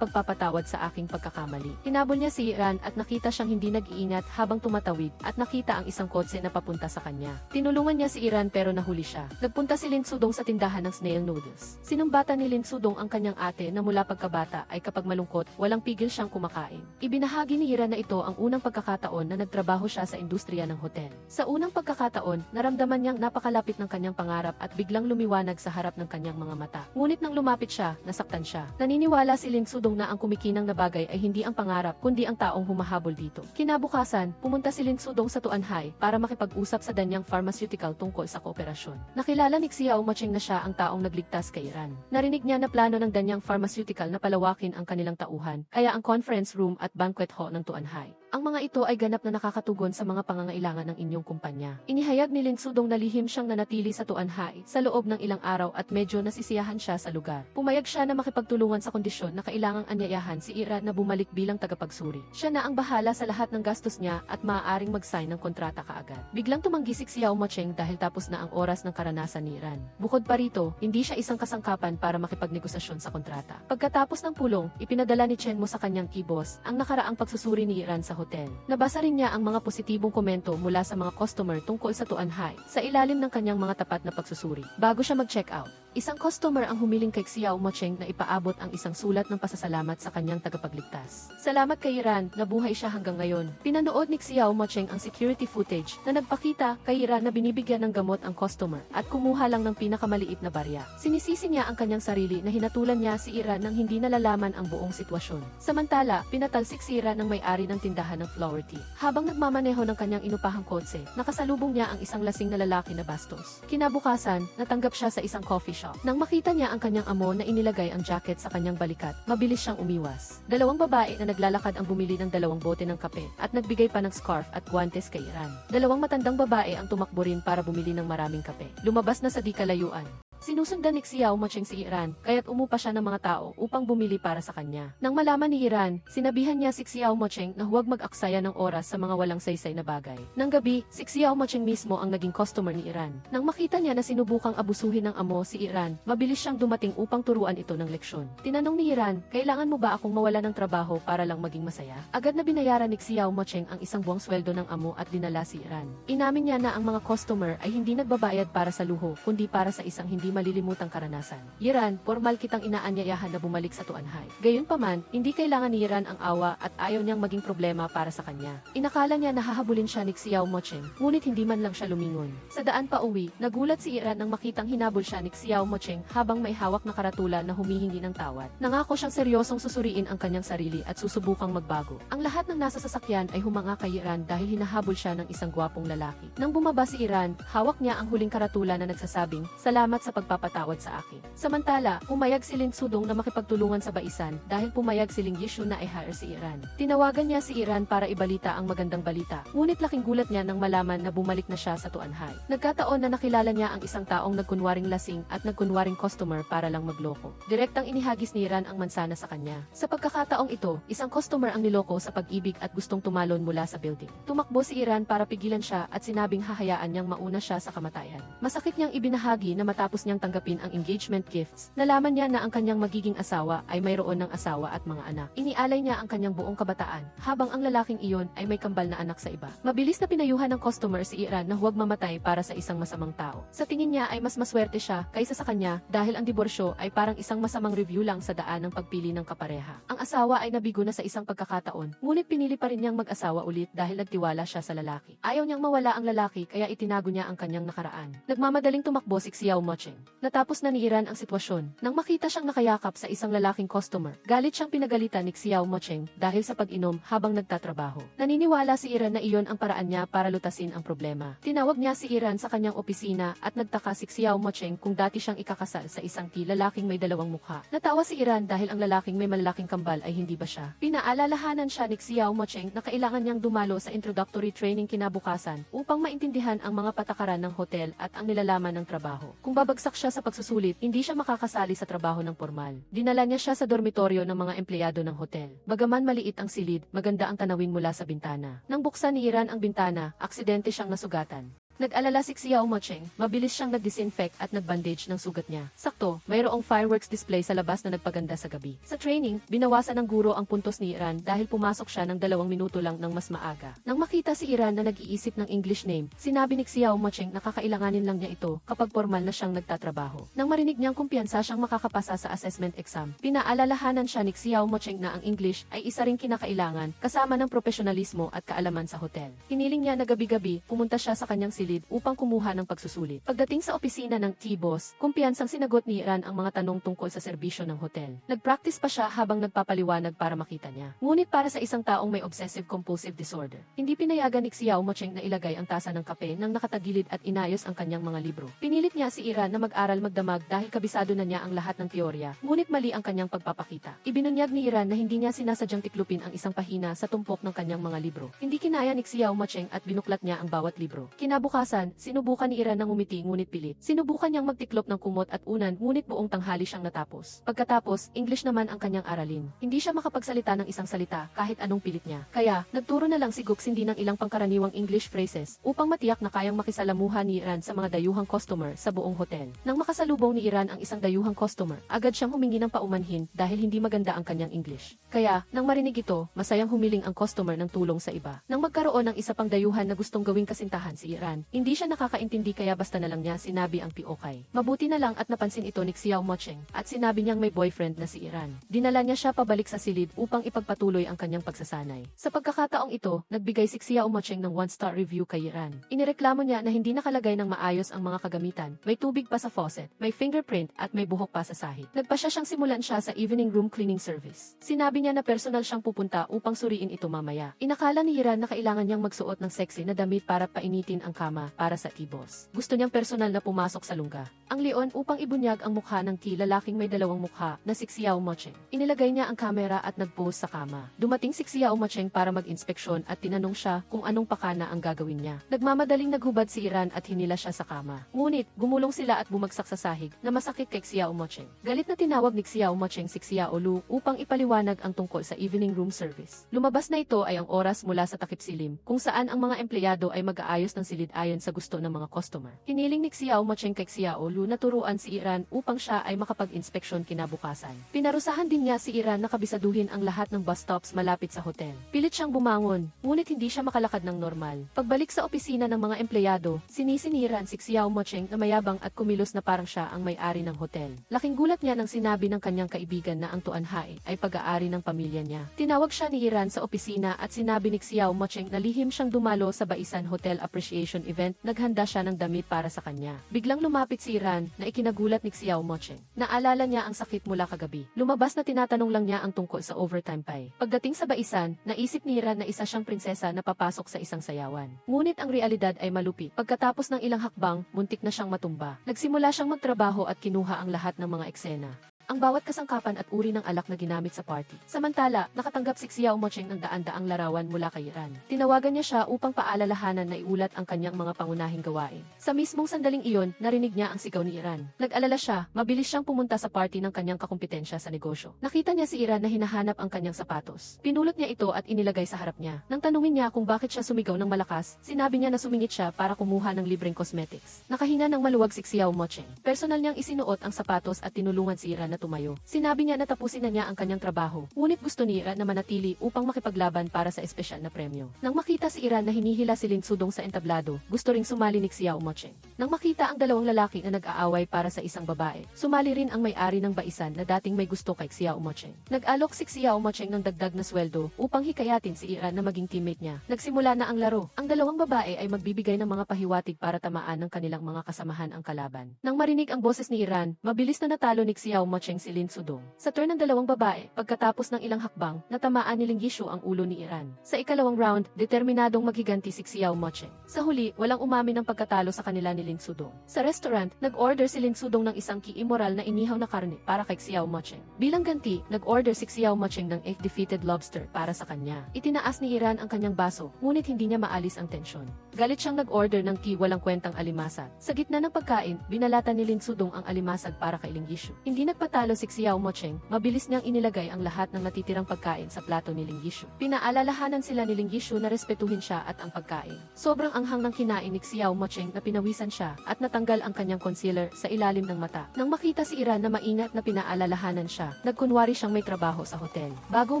pagpapatawad sa aking pagkakamali." Hinabol niya si Iran at nakita siyang hindi nag-iingat habang tumatawid at nakita ang isang kotse na papunta sa kanya. Tinulungan niya si Iran pero nahuli siya. Nagpunta si Lin Sudong sa tindahan ng snail noodles. Sinumbatan ni Lin Sudong ang kanyang ate na mula pagkabata ay kapag malungkot, walang pigil siyang kumakain. Ibinahagi ni Iran na ito ang unang pagkakataon na nagtrabaho siya sa industriya ng hotel. Sa unang pagkakataon, naramdaman niyang napakalapit ng kanyang pangarap at biglang lumiwanag sa harap ng kanyang mga mata. Ngunit nang lumapit siya, nasaktan siya. Naniniwala si Lin Sudong na ang kumikinang na bagay ay hindi ang pangarap kundi ang taong humahabol dito. Kinabukasan, pumunta si Lin Sudong sa Tuan Hai para makipag-usap sa Danyang Pharmaceutical tungkol sa kooperasyon. Nakilala ni Xiao Macheng na siya ang taong nagligtas kay Iran. Narinig niya na plano ng Danyang Pharmaceutical na palawakin ang kanilang tauhan, kaya ang conference room at banquet hall ng Tuan Hai. Ang mga ito ay ganap na nakakatugon sa mga pangangailangan ng inyong kumpanya. Inihayag ni Lin Sudong na lihim siyang nanatili sa Tuan Hai sa loob ng ilang araw at medyo nasisiyahan siya sa lugar. Pumayag siya na makipagtulungan sa kondisyon na kailangang anyayahan si Iran na bumalik bilang tagapagsuri. Siya na ang bahala sa lahat ng gastos niya at maaaring mag-sign ng kontrata kaagad. Biglang tumanggi si Xiao Macheng dahil tapos na ang oras ng karanasan ni Iran. Bukod pa rito, hindi siya isang kasangkapan para makipagnegosasyon sa kontrata. Pagkatapos ng pulong, ipinadala ni Chen Mo sa kanyang key boss ang nakaraang pagsusuri ni Iran sa hotel. Nabasa rin niya ang mga positibong komento mula sa mga customer tungkol sa Tuan Hai sa ilalim ng kanyang mga tapat na pagsusuri. Bago siya mag-check out, isang customer ang humiling kay Xiao Macheng na ipaabot ang isang sulat ng pasasalamat sa kanyang tagapagligtas. Salamat kay Iran, nabuhay siya hanggang ngayon. Pinanood ni Xiao Macheng ang security footage na nagpakita kay Iran na binibigyan ng gamot ang customer at kumuha lang ng pinakamaliit na barya. Sinisisi niya ang kanyang sarili na hinatulan niya si Iran nang hindi nalalaman ang buong sitwasyon. Samantala, pinatalsik si Iran ng may-ari ng tindahan ng flower tea. Habang nagmamaneho ng kanyang inupahang kotse, nakasalubong niya ang isang lasing na lalaki na bastos. Kinabukasan, natanggap siya sa isang coffee shop. Nang makita niya ang kanyang amo na inilagay ang jacket sa kanyang balikat, mabilis siyang umiwas. Dalawang babae na naglalakad ang bumili ng 2 bote ng kape at nagbigay pa ng scarf at guantes kay Iran. 2 matandang babae ang tumakbo rin para bumili ng maraming kape. Lumabas na sa di kalayuan. Sinusundan ni Xiao Macheng si Iran, kaya't umupa siya ng mga tao upang bumili para sa kanya. Nang malaman ni Iran, sinabihan niya si Xiao Macheng na huwag mag-aksaya ng oras sa mga walang saysay na bagay. Nang gabi, si Xiao Macheng mismo ang naging customer ni Iran. Nang makita niya na sinubukang abusuhin ng amo si Iran, mabilis siyang dumating upang turuan ito ng leksyon. Tinanong ni Iran, "Kailangan mo ba akong mawala ng trabaho para lang maging masaya?" Agad na binayaran ni Xiao Macheng ang isang buwang sweldo ng amo at dinala si Iran. Inamin niya na ang mga customer ay hindi nagbabayad para sa luho, kundi para sa isang hindi malilimutang karanasan. "Iran, formal kitang inaanyayahan na bumalik sa Tuan Hai." Gayunpaman, hindi kailangan ni Iran ang awa at ayaw niyang maging problema para sa kanya. Inakala niya na hahabulin siya ni Xiao Macheng, ngunit hindi man lang siya lumingon. Sa daan pa uwi, nagulat si Iran nang makitang hinabol siya ni Xiao Macheng habang may hawak na karatula na humihingi ng tawad. Nangako siyang seryosong susuriin ang kanyang sarili at susubukang magbago. Ang lahat ng nasa sasakyan ay humanga kay Iran dahil hinahabol siya ng isang gwapong lalaki. Nang bumaba si Iran, hawak niya ang huling karatula na nagsasabing, "Salamat sa pagpapatawad sa akin." Samantala, pumayag si Lin Sudong na makipagtulungan sa baisan dahil pumayag si Ling Yishu na i-hire si Iran. Tinawagan niya si Iran para ibalita ang magandang balita, ngunit laking gulat niya nang malaman na bumalik na siya sa Tuan Hai. Nagkataon na nakilala niya ang isang taong nagkunwaring lasing at nagkunwaring customer para lang magloko. Direktang inihagis ni Iran ang mansana sa kanya. Sa pagkakataong ito, isang customer ang niloko sa pag-ibig at gustong tumalon mula sa building. Tumakbo si Iran para pigilan siya at sinabing hahayaan niyang mauna siya sa kamatayan. Masakit niyang ibinahagi na matapos niyang tanggapin ang engagement gifts, nalaman niya na ang kanyang magiging asawa ay mayroon ng asawa at mga anak. Inialay niya ang kanyang buong kabataan, habang ang lalaking iyon ay may kambal na anak sa iba. Mabilis na pinayuhan ng customer si Iran na huwag mamatay para sa isang masamang tao. Sa tingin niya ay mas maswerte siya kaysa sa kanya dahil ang diborsyo ay parang isang masamang review lang sa daan ng pagpili ng kapareha. Ang asawa ay nabigo na sa isang pagkakataon, ngunit pinili pa rin niyang mag-asawa ulit dahil nagtiwala siya sa lalaki. Ayaw niyang mawala ang lalaki kaya itinago niya ang kanyang nakaraan. Nagmamadaling tumakbo si Xiao Macheng. Natapos na ni Iran ang sitwasyon nang makita siyang nakayakap sa isang lalaking customer. Galit siyang pinagalitan ni Xiao Mocheng dahil sa pag-inom habang nagtatrabaho. Naniniwala si Iran na iyon ang paraan niya para lutasin ang problema. Tinawag niya si Iran sa kanyang opisina at nagtaka si Xiao Mocheng kung dati siyang ikakasal sa isang lalaking may dalawang mukha. Natawa si Iran dahil ang lalaking may malalaking kambal ay hindi ba siya. Pinaalalahanan siya ni Xiao Mocheng na kailangan niyang dumalo sa introductory training kinabukasan upang maintindihan ang mga patakaran ng hotel at ang nilalaman ng trabaho. Kung babagsak siya sa pagsusulit, hindi siya makakasali sa trabaho ng formal. Dinala niya siya sa dormitoryo ng mga empleyado ng hotel. Bagaman maliit ang silid, maganda ang tanawin mula sa bintana. Nang buksan ni Iran ang bintana, aksidente siyang nasugatan. Nag-alala si Xiao Mocheng, mabilis siyang nag-disinfect at nag-bandage ng sugat niya. Sakto, mayroong fireworks display sa labas na nagpaganda sa gabi. Sa training, binawasan ng guro ang puntos ni Iran dahil pumasok siya ng 2 minuto lang ng mas maaga. Nang makita si Iran na nag-iisip ng English name, sinabi ni Xiao Mocheng na kakailanganin lang niya ito kapag formal na siyang nagtatrabaho. Nang marinig niyang kumpiyansa siyang makakapasa sa assessment exam, pinaalalahanan siya ni Xiao Mocheng na ang English ay isa ring kinakailangan kasama ng profesionalismo at kaalaman sa hotel. Hiniling niya na gabi-gabi pumunta siya sa kanyang silid upang kumuha ng pagsusulit. Pagdating sa opisina ng T-Boss, kumpiyansang sinagot ni Iran ang mga tanong tungkol sa serbisyo ng hotel. Nag-practice pa siya habang nagpapaliwanag para makita niya. Ngunit para sa isang taong may obsessive-compulsive disorder, hindi pinayagan ni Xiao Mocheng na ilagay ang tasa ng kape nang nakatagilid at inayos ang kanyang mga libro. Pinilit niya si Iran na mag-aral magdamag dahil kabisado na niya ang lahat ng teorya, ngunit mali ang kanyang pagpapakita. Ibinunyag ni Iran na hindi niya sinasadyang tiklupin ang isang pahina sa tumpok ng kanyang mga libro. Hindi kinaya ni Xiao Mocheng at binuklat niya ang bawat libro. Kinabukasan, sinubukan ni Iran ng ngumiti ngunit pilit. Sinubukan niyang magtiklop ng kumot at unan ngunit buong tanghali siyang natapos. Pagkatapos, English naman ang kanyang aralin. Hindi siya makapagsalita ng isang salita kahit anong pilit niya. Kaya, nagturo na lang si Guxindi ng ilang pangkaraniwang English phrases upang matiyak na kayang makisalamuha ni Iran sa mga dayuhang customer sa buong hotel. Nang makasalubong ni Iran ang isang dayuhang customer, agad siyang humingi ng paumanhin dahil hindi maganda ang kanyang English. Kaya, nang marinig ito, masayang humiling ang customer ng tulong sa iba. Nang magkaroon ng isa pang dayuhan na gustong gawing kasintahan si Iran, hindi siya nakakaintindi kaya basta na lang niya sinabi ang POK. Mabuti na lang at napansin ito ni Xiao Mocheng at sinabi niyang may boyfriend na si Iran. Dinala niya siya pabalik sa silid upang ipagpatuloy ang kanyang pagsasanay. Sa pagkakataong ito, nagbigay si Xiao Mocheng ng 1-star review kay Iran. Inireklamo niya na hindi nakalagay ng maayos ang mga kagamitan, may tubig pa sa faucet, may fingerprint at may buhok pa sa sahig. Nagpasya siyang simulan siya sa evening room cleaning service. Sinabi niya na personal siyang pupunta upang suriin ito mamaya. Inakala ni Iran na kailangan niyang magsuot ng sexy na damit para painitin ang kama para sa T-Boss. Gusto niyang personal na pumasok sa lungga ang leon upang ibunyag ang mukha ng lalaking may dalawang mukha na si Xiao Mocheng. Inilagay niya ang kamera at nag-pose sa kama. Dumating si Xiao Mocheng para mag-inspeksyon at tinanong siya kung anong pakana ang gagawin niya. Nagmamadaling naghubad si Iran at hinila siya sa kama. Ngunit, gumulong sila at bumagsak sa sahig na masakit kay Xiao Mocheng. Galit na tinawag ni Xiao Mocheng si Xiao Lu upang ipaliwanag ang tungkol sa evening room service. Lumabas na ito ay ang oras mula sa takip silim kung saan ang mga empleyado ay mag-aayos ng silid ayon sa gusto ng mga customer. Hiniling ni Xiao Mocheng kay Xiao Lu na turuan si Iran upang siya ay makapag-inspeksyon kinabukasan. Pinarusahan din niya si Iran na kabisaduhin ang lahat ng bus stops malapit sa hotel. Pilit siyang bumangon, ngunit hindi siya makalakad ng normal. Pagbalik sa opisina ng mga empleyado, sinisiniran si Xiao Mocheng na mayabang at kumilos na parang siya ang may-ari ng hotel. Laking gulat niya nang sinabi ng kanyang kaibigan na ang Tuan Hae ay pag-aari ng pamilya niya. Tinawag siya ni Iran sa opisina at sinabi ni Xiao Mocheng na lihim siyang dumalo sa Baisan Hotel Appreciation Event. Naghanda siya ng damit para sa kanya. Biglang lumapit si Iran na ikinagulat ni Xiao Mocheng. Naalala niya ang sakit mula kagabi. Lumabas na tinatanong lang niya ang tungkol sa overtime pay. Pagdating sa Baisan, naisip ni Iran na isa siyang prinsesa na papasok sa isang sayawan. Ngunit ang realidad ay malupit. Pagkatapos ng ilang hakbang, muntik na siyang matumba. Nagsimula siyang magtrabaho at kinuha ang lahat ng mga eksena. Ang bawat kasangkapan at uri ng alak na ginamit sa party. Samantala, nakatanggap si Xiao Mocheng ng daan-daang larawan mula kay Iran. Tinawagan niya siya upang paalalahanan na iulat ang kanyang mga pangunahing gawain. Sa mismong sandaling iyon, narinig niya ang sigaw ni Iran. Nag-alala siya, mabilis siyang pumunta sa party ng kanyang kakumpetensya sa negosyo. Nakita niya si Iran na hinahanap ang kanyang sapatos. Pinulot niya ito at inilagay sa harap niya. Nang tanungin niya kung bakit siya sumigaw ng malakas, sinabi niya na sumingit siya para kumuha ng libreng cosmetics. Nakahinga ng maluwag si Xiao Mocheng. Personal niyang isinuot ang sapatos at tinulungan si Iran na tumayo. Sinabi niya na tapusin na niya ang kanyang trabaho, ngunit gusto ni Iran na manatili upang makipaglaban para sa espesyal na premyo. Nang makita si Iran na hinihila si Lin Sudong sa entablado, gusto ring sumali ni Xiao Mocheng. Nang makita ang dalawang lalaki na nag-aaway para sa isang babae, sumali rin ang may-ari ng baisan na dating may gusto kay Xiao Mocheng. Nag-alok si Xiao Mocheng ng dagdag na sweldo upang hikayatin si Iran na maging teammate niya. Nagsimula na ang laro. Ang dalawang babae ay magbibigay ng mga pahiwatig para tamaan ng kanilang mga kasamahan ang kalaban. Nang marinig ang boses ni Iran, mabilis na natalo ni Xiao Mocheng si Lin Sudong. Sa turn ng dalawang babae, pagkatapos ng ilang hakbang, natamaan ni Ling Yishu ang ulo ni Iran. Sa ikalawang round, determinadong maghiganti si Xiao Mocheng. Sa huli, walang umamin ng pagkatalo sa kanila ni Lin Sudong. Sa restaurant, nag-order si Lin Sudong ng isang ki-immoral na inihaw na karne para kay Xiao Mocheng. Bilang ganti, nag-order si Xiao Mocheng ng egg defeated lobster para sa kanya. Itinaas ni Iran ang kanyang baso, ngunit hindi niya maalis ang tensyon. Galit siyang nag-order ng walang kwentang alimasag. Sa gitna ng pagkain, binalatan ni Lin Sudong ang alimasag para kay Ling Yishu. Hindi nagpatalo si Xiao Mocheng, mabilis niyang inilagay ang lahat ng natitirang pagkain sa plato ni Ling Yishu. Pinaalalahanan sila ni Ling Yishu na respetuhin siya at ang pagkain. Sobrang anghang ng kinain ni Xiao Mocheng na pinawisan siya at natanggal ang kanyang concealer sa ilalim ng mata. Nang makita si Iran na maingat na pinaalalahanan siya, nagkunwari siyang may trabaho sa hotel. Bago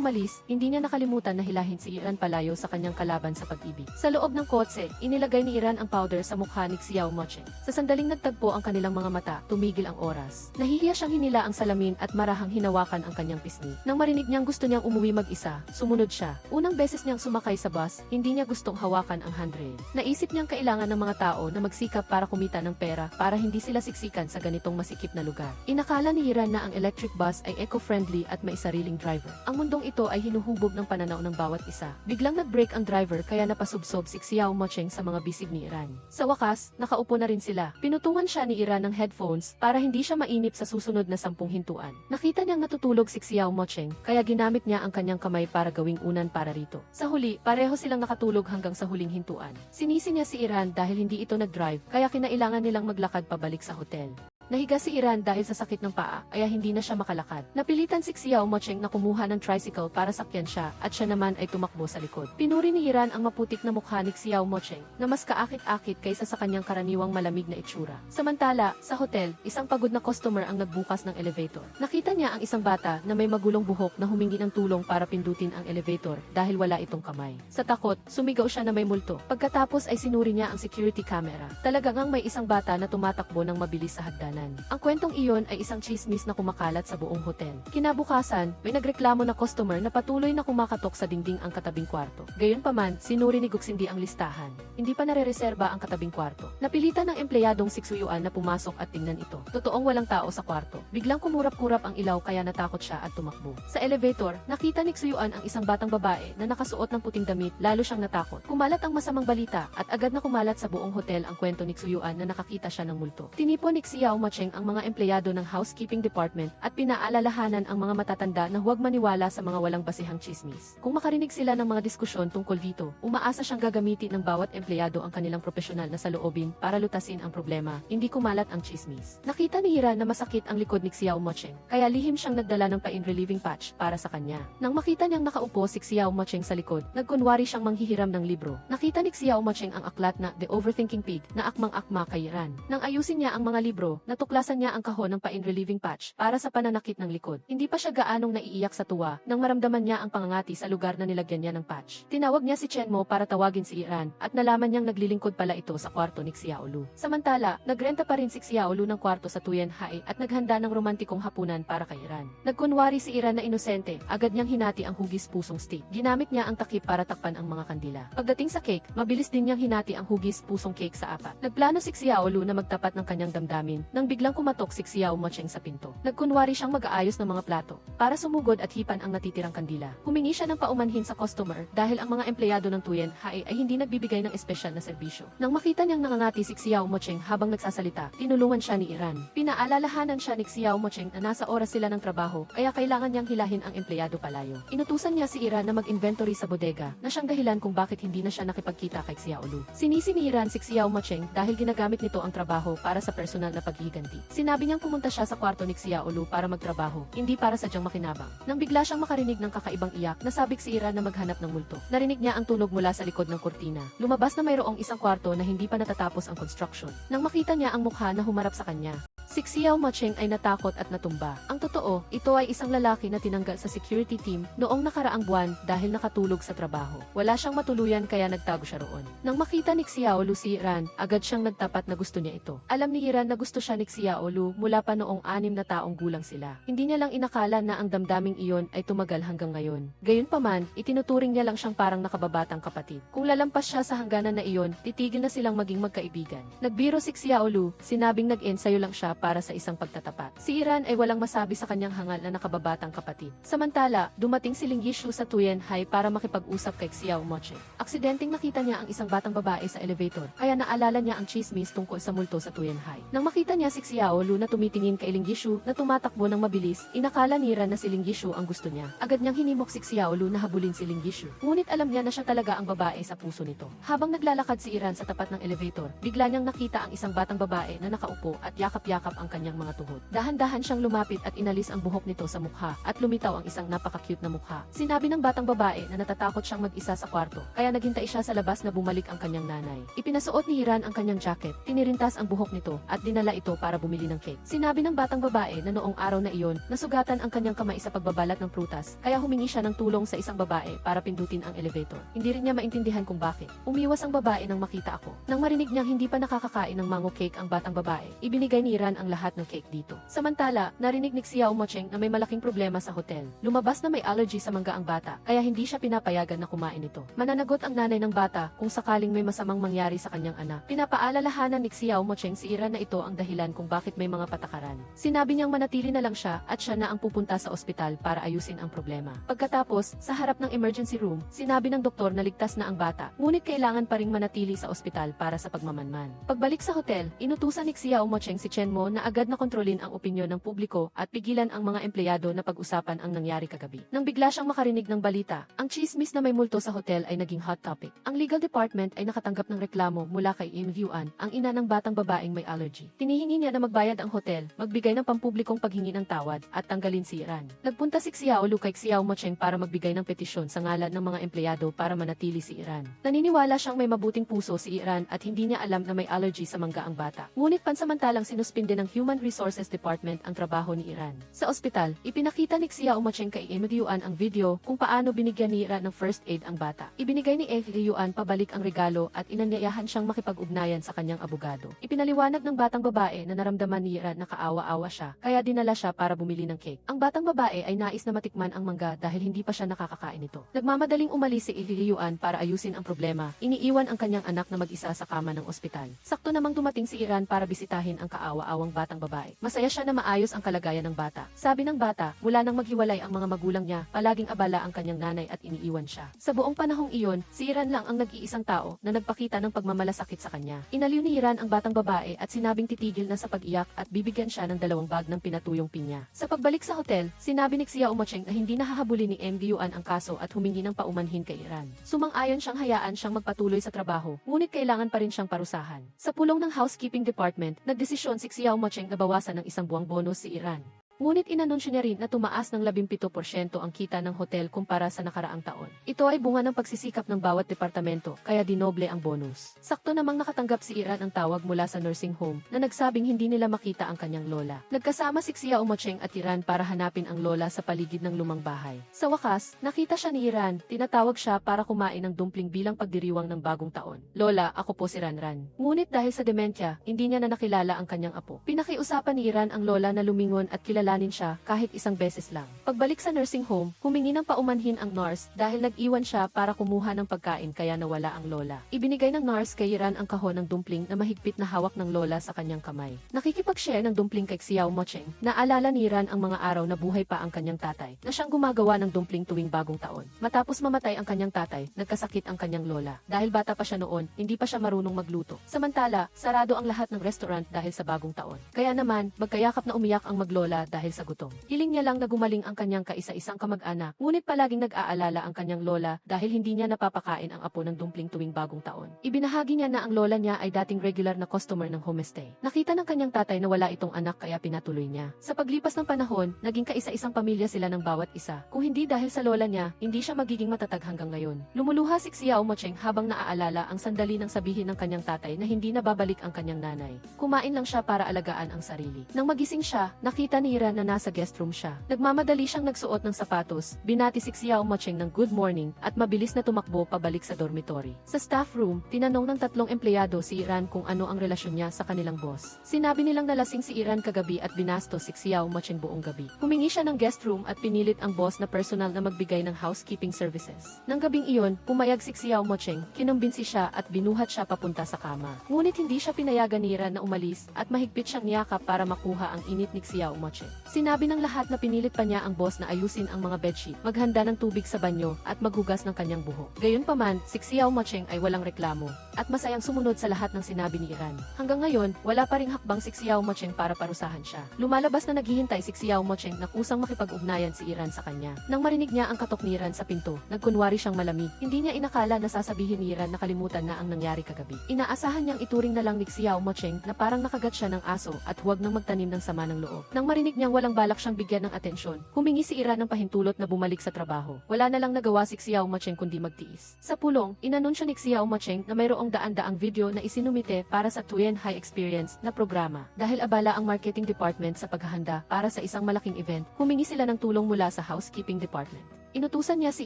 umalis, hindi niya nakalimutan na hilahin si Iran palayo sa kanyang kalaban sa pag-ibig. Sa loob ng kotse, inilagay ni Iran ang powder sa mukha ni Xiao Mocheng. Sa sandaling nagtagpo ang kanilang mga mata, tumigil ang oras. Nahihiya siyang hinila ang salamin at marahang hinawakan ang kanyang pisngi. Nang marinig niyang gusto niyang umuwi mag-isa, sumunod siya. Unang beses niyang sumakay sa bus, hindi niya gustong hawakan ang handrail. Naisip niyang kailangan ng mga tao na magsikap para kumita ng pera para hindi sila siksikan sa ganitong masikip na lugar. Inakala ni Iran na ang electric bus ay eco-friendly at may sariling driver. Ang mundong ito ay hinuhubog ng pananaw ng bawat isa. Biglang nag-break ang driver kaya napasubsob si Xiao Mocheng sa mga bisig ni Iran. Sa wakas, nakaupo na rin sila. Pinutungan siya ni Iran ng headphones para hindi siya mainip sa susunod na 10 hintuan. Nakita niyang natutulog si Xiao Mocheng kaya ginamit niya ang kanyang kamay para gawing unan para rito. Sa huli, pareho silang nakatulog hanggang sa huling hintuan. Sinisi niya si Iran dahil hindi ito nag-drive kaya kinailangan nilang maglakad pabalik sa hotel. Nahiga si Iran dahil sa sakit ng paa, kaya hindi na siya makalakad. Napilitan si Xiao Mocheng na kumuha ng tricycle para sakyan siya, at siya naman ay tumakbo sa likod. Pinuri ni Iran ang maputik na mukha ni Xiao Mocheng, na mas kaakit-akit kaysa sa kanyang karaniwang malamig na itsura. Samantala, sa hotel, isang pagod na customer ang nagbukas ng elevator. Nakita niya ang isang bata na may magulong buhok na humingi ng tulong para pindutin ang elevator dahil wala itong kamay. Sa takot, sumigaw siya na may multo. Pagkatapos ay sinuri niya ang security camera. Talagang may isang bata na tumatakbo ng mabilis sa hagdanan. Ang kwentong iyon ay isang chismis na kumakalat sa buong hotel. Kinabukasan, may nagreklamo na customer na patuloy na kumakatok sa dingding ang katabing kwarto. Gayunpaman, sinuri ni Guxindi ang listahan. Hindi pa nare-reserba ang katabing kwarto. Napilitan ng empleyadong siksuyuan na pumasok at tingnan ito. Totoong walang tao sa kwarto. Biglang kumurap-kurap ang ilaw kaya natakot siya at tumakbo. Sa elevator, nakita ni Ksuyuan ang isang batang babae na nakasuot ng puting damit, lalo siyang natakot. Kumalat ang masamang balita at agad na kumalat sa buong hotel ang kwento ni Ksuyuan na nakakita siya ng multo. Tinipon ni Xiao Mocheng ang mga empleyado ng housekeeping department at pinaalalahanan ang mga matatanda na huwag maniwala sa mga walang basihang chismis. Kung makarinig sila ng mga diskusyon tungkol dito, umaasa siyang gagamitin ng bawat empleyado ang kanilang profesional na saloobin para lutasin ang problema, hindi kumalat ang chismis. Nakita ni Hira na masakit ang likod ni Xiao Mocheng, kaya lihim siyang nagdala ng pain-relieving patch para sa kanya. Nang makita niyang nakaupo si Xiao Mocheng sa likod, nagkunwari siyang manghihiram ng libro. Nakita ni Xiao Mocheng ang aklat na The Overthinking Pig na akmang-akma kay Iran. Nang ayusin niya ang mga libro, natuklasan niya ang kahon ng pain-relieving patch para sa pananakit ng likod. Hindi pa siya gaanong naiiyak sa tuwa nang maramdaman niya ang pangangati sa lugar na nilagyan niya ng patch. Tinawag niya si Chenmo para tawagin si Iran at nalaman niyang naglilingkod pala ito sa kwarto ni Xiaolu. Samantala, nagrenta pa rin si Xiaolu ng kwarto sa Tuyen Hai at naghanda ng romantikong hapunan para kay Iran. Nagkunwari si Iran na inosente, agad niyang hinati ang hugis pusong steak. Ginamit niya ang takip para takpan ang mga kandila. Pagdating sa cake, mabilis din niyang hinati ang hugis pusong cake sa apat. Nagplano si Xiaolu na magtapat ng kanyang damdamin nang biglang kumatok si Xiao Mocheng sa pinto. Nagkunwari siyang mag-aayos ng mga plato para sumugod at hipan ang natitirang kandila. Humingi siya ng paumanhin sa customer dahil ang mga empleyado ng Tuyen Hai ay hindi nagbibigay ng espesyal na serbisyo. Nang makita niyang nangangati si Xiao Mocheng habang nagsasalita, tinulungan siya ni Iran. Pinaalalahanan siya ni Xiao Mocheng na nasa oras sila ng trabaho kaya kailangan niyang hilahin ang empleyado palayo. Inutusan niya si Iran na mag-inventory sa bodega na siyang dahilan kung bakit hindi na siya nakipagkita kay Xiaolu. Sinisi ni Iran si Xiao Mocheng dahil ginagamit nito ang trabaho para sa personal na paghiganti. Sinabi niyang pumunta siya sa kwarto ni Xiaolu para magtrabaho, hindi para sadyang makinabang. Nang bigla siyang makarinig ng kakaibang iyak, nasabik si Iran na maghanap ng multo. Narinig niya ang tunog mula sa likod ng kurtina. Lumabas na mayroong isang kwarto na hindi pa natatapos ang construction. Nang makita niya ang mukha na humarap sa kanya, Si Xiao Macheng ay natakot at natumba. Ang totoo, ito ay isang lalaki na tinanggal sa security team noong nakaraang buwan dahil nakatulog sa trabaho. Wala siyang matuluyan kaya nagtago siya roon. Nang makita ni Xiao Lu si Iran, agad siyang nagtapat na gusto niya ito. Alam ni Iran na gusto siya ni Xiao Lu mula pa noong 6 na taong gulang sila. Hindi niya lang inakala na ang damdaming iyon ay tumagal hanggang ngayon. Gayunpaman, itinuturing niya lang siyang parang nakababatang kapatid. Kung lalampas siya sa hangganan na iyon, titigil na silang maging magkaibigan. Nagbiro si Xiao Lu, sinabing nag-ensayo lang siya para sa isang pagtatapat. Si Iran ay walang masabi sa kanyang hangal na nakababatang kapatid. Samantala, dumating si Ling Yishu sa Tuyenhai para makipag-usap kay Xiao Mocheng. Aksidenteng nakita niya ang isang batang babae sa elevator, kaya naalala niya ang chismis tungkol sa multo sa Tuyenhai. Nang makita niya si Xiao Lu na tumitingin kay Ling Yishu na tumatakbo ng mabilis, inakala ni Iran na si Ling Yishu ang gusto niya. Agad niyang hinimok si Xiao Lu na habulin si Ling Yishu. Ngunit alam niya na siya talaga ang babae sa puso nito. Habang naglalakad si Iran sa tapat ng elevator, bigla niyang nakita ang isang batang babae na nakaupo at yakap-yakap ang kanyang mga tuhod. Dahan-dahan siyang lumapit at inalis ang buhok nito sa mukha at lumitaw ang isang napaka-cute na mukha. Sinabi ng batang babae na natatakot siyang mag-isa sa kwarto, kaya naghintay siya sa labas na bumalik ang kanyang nanay. Ipinasuot ni Iran ang kanyang jacket, tinirintas ang buhok nito at dinala ito para bumili ng cake. Sinabi ng batang babae na noong araw na iyon, nasugatan ang kanyang kamay sa pagbabalat ng prutas, kaya humingi siya ng tulong sa isang babae para pindutin ang elevator. Hindi rin niya maintindihan kung bakit. Umiwas ang babae nang makita ako. Nang marinig niyang hindi pa nakakakain ng mango cake ang batang babae, ibinigay ni Iran ang lahat ng cake dito. Samantala, narinig ni Xiao Mocheng na may malaking problema sa hotel. Lumabas na may allergy sa mangga ang bata, kaya hindi siya pinapayagan na kumain ito. Mananagot ang nanay ng bata kung sakaling may masamang mangyari sa kanyang anak. Pinapaalalahanan ni Xiao Mocheng si Iran na ito ang dahilan kung bakit may mga patakaran. Sinabi niyang manatili na lang siya at siya na ang pupunta sa ospital para ayusin ang problema. Pagkatapos, sa harap ng emergency room, sinabi ng doktor na ligtas na ang bata, ngunit kailangan pa ring manatili sa ospital para sa pagmamanman. Pagbalik sa hotel, inutusan ni Xiao Mocheng si Chen Mo na agad na kontrolin ang opinyon ng publiko at pigilan ang mga empleyado na pag-usapan ang nangyari kagabi. Nang bigla siyang makarinig ng balita, ang chismis na may multo sa hotel ay naging hot topic. Ang legal department ay nakatanggap ng reklamo mula kay Im Hyuan, ang ina ng batang babaeng may allergy. Hinihingi niya na magbayad ang hotel, magbigay ng pampublikong paghingi ng tawad at tanggalin si Iran. Nagpunta si Xiao Lu kay Xiao Mocheng para magbigay ng petisyon sa ngalan ng mga empleyado para manatili si Iran. Naniniwala siyang may mabuting puso si Iran at hindi niya alam na may allergy sa mangga ang bata. Ngunit pansamantalang sinuspinde ng Human Resources Department ang trabaho ni Iran. Sa ospital, ipinakita ni Xiao Mocheng kay Im Hyuan ang video kung paano binigyan ni Iran ng first aid ang bata. Ibinigay ni Im Hyuan pabalik ang regalo at inanyayahan siyang makipag-ugnayan sa kanyang abogado. Ipinaliwanag ng batang babae na naramdaman ni Iran na kaawa-awa siya, kaya dinala siya para bumili ng cake. Ang batang babae ay nais na matikman ang mangga dahil hindi pa siya nakakakain nito. Nagmamadaling umalis si Im Hyuan para ayusin ang problema. Iniiwan ang kanyang anak na mag-isa sa kama ng ospital. Sakto namang dumating si Iran para bisitahin ang kaawa-awang batang babae. Masaya siya na maayos ang kalagayan ng bata. Sabi ng bata, mula nang maghiwalay ang mga magulang niya, palaging abala ang kanyang nanay at iniiwan siya. Sa buong panahong iyon, si Iran lang ang nag-iisang tao na nagpakita ng pagmamalasakit sa kanya. Inaliw ni Iran ang batang babae at sinabing titigil na sa pag-iyak at bibigyan siya ng 2 bag ng pinatuyong pinya. Sa pagbalik sa hotel, sinabi ni Xiao Mocheng na hindi nahahabulin ni Im Hyuan ang kaso at humingi ng paumanhin kay Iran. Sumang-ayon siyang hayaan siyang magpatuloy sa trabaho, ngunit kailangan pa rin siyang parusahan. Sa pulong ng housekeeping department, nagdesisyon si Xiao Mocheng na bawasan ng 1 buwang bonus si Iran. Ngunit inanunsyo niya rin na tumaas ng 17% ang kita ng hotel kumpara sa nakaraang taon. Ito ay bunga ng pagsisikap ng bawat departamento, kaya dinoble ang bonus. Sakto namang nakatanggap si Iran ang tawag mula sa nursing home na nagsabing hindi nila makita ang kanyang lola. Nagkasama si Xiao Mocheng at Iran para hanapin ang lola sa paligid ng lumang bahay. Sa wakas, nakita siya ni Iran, tinatawag siya para kumain ng dumpling bilang pagdiriwang ng bagong taon. Lola, ako po si Ranran. Ngunit dahil sa dementia, hindi niya na nakilala ang kanyang apo. Pinakiusapan ni Iran ang lola na lumingon at kilalanin siya kahit isang beses lang. Pagbalik sa nursing home, humingi ng paumanhin ang nurse dahil nag-iwan siya para kumuha ng pagkain kaya nawala ang lola. Ibinigay ng nurse kay Iran ang kahon ng dumpling na mahigpit na hawak ng lola sa kanyang kamay. Nakikipag-share ng dumpling kay Xiao Mocheng. Naalala ni Iran ang mga araw na buhay pa ang kanyang tatay, na siyang gumagawa ng dumpling tuwing bagong taon. Matapos mamatay ang kanyang tatay, nagkasakit ang kanyang lola. Dahil bata pa siya noon, hindi pa siya marunong magluto. Samantala, sarado ang lahat ng restaurant dahil sa bagong taon. Kaya naman, magkayakap na umiyak ang maglola dahil dahil sa gutom. Hiling niya lang na gumaling ang kanyang kaisa-isang kamag-anak, ngunit palaging nag-aalala ang kanyang lola dahil hindi niya napapakain ang apo ng dumpling tuwing bagong taon. Ibinahagi niya na ang lola niya ay dating regular na customer ng homestay. Nakita ng kanyang tatay na wala itong anak kaya pinatuloy niya. Sa paglipas ng panahon, naging kaisa-isang pamilya sila ng bawat isa. Kung hindi dahil sa lola niya, hindi siya magiging matatag hanggang ngayon. Lumuluha si Xiao Mocheng habang naaalala ang sandali ng sabihin ng kanyang tatay na hindi na babalik ang kanyang nanay. Kumain lang siya para alagaan ang sarili. Nang magising siya, nakita ni Iran na nasa guest room siya. Nagmamadali siyang nagsuot ng sapatos, binati si Xiao Mocheng ng good morning at mabilis na tumakbo pabalik sa dormitory. Sa staff room, tinanong ng tatlong empleyado si Iran kung ano ang relasyon niya sa kanilang boss. Sinabi nilang nalasing si Iran kagabi at binastos si Xiao Mocheng buong gabi. Humingi siya ng guest room at pinilit ang boss na personal na magbigay ng housekeeping services. Nang gabing iyon, pumayag si Xiao Mocheng, kinumbinsi siya at binuhat siya papunta sa kama. Ngunit hindi siya pinayagan ni Iran na umalis at mahigpit siyang niyakap para makuha ang init ni Xiao Mocheng. Sinabi ng lahat na pinilit pa niya ang boss na ayusin ang mga bedsheet, maghanda ng tubig sa banyo at maghugas ng kanyang buhok. Gayunpaman, si Xiao Mocheng ay walang reklamo at masayang sumunod sa lahat ng sinabi ni Iran. Hanggang ngayon, wala pa ring hakbang si Xiao Mocheng para parusahan siya. Lumalabas na naghihintay si Xiao Mocheng na kusang makipag-ugnayan si Iran sa kanya. Nang marinig niya ang katok ni Iran sa pinto, nagkunwari siyang malamig. Hindi niya inakala na sasabihin ni Iran na kalimutan na ang nangyari kagabi. Inaasahan niyang ituring na lang ni Xiao Mocheng na parang nakagat siya ng aso at huwag nang magtanim ng sama ng loob. Nang marinig niyang walang balak siyang bigyan ng atensyon, humingi si Iran ng pahintulot na bumalik sa trabaho. Wala na lang nagawa si Xiao Mocheng kundi magtiis. Sa pulong, inanunsyo ni Xiao Mocheng na mayroong daan-daang video na isinumite para sa Tuyen High Experience na programa. Dahil abala ang marketing department sa paghahanda para sa isang malaking event, humingi sila ng tulong mula sa housekeeping department. Inutusan niya si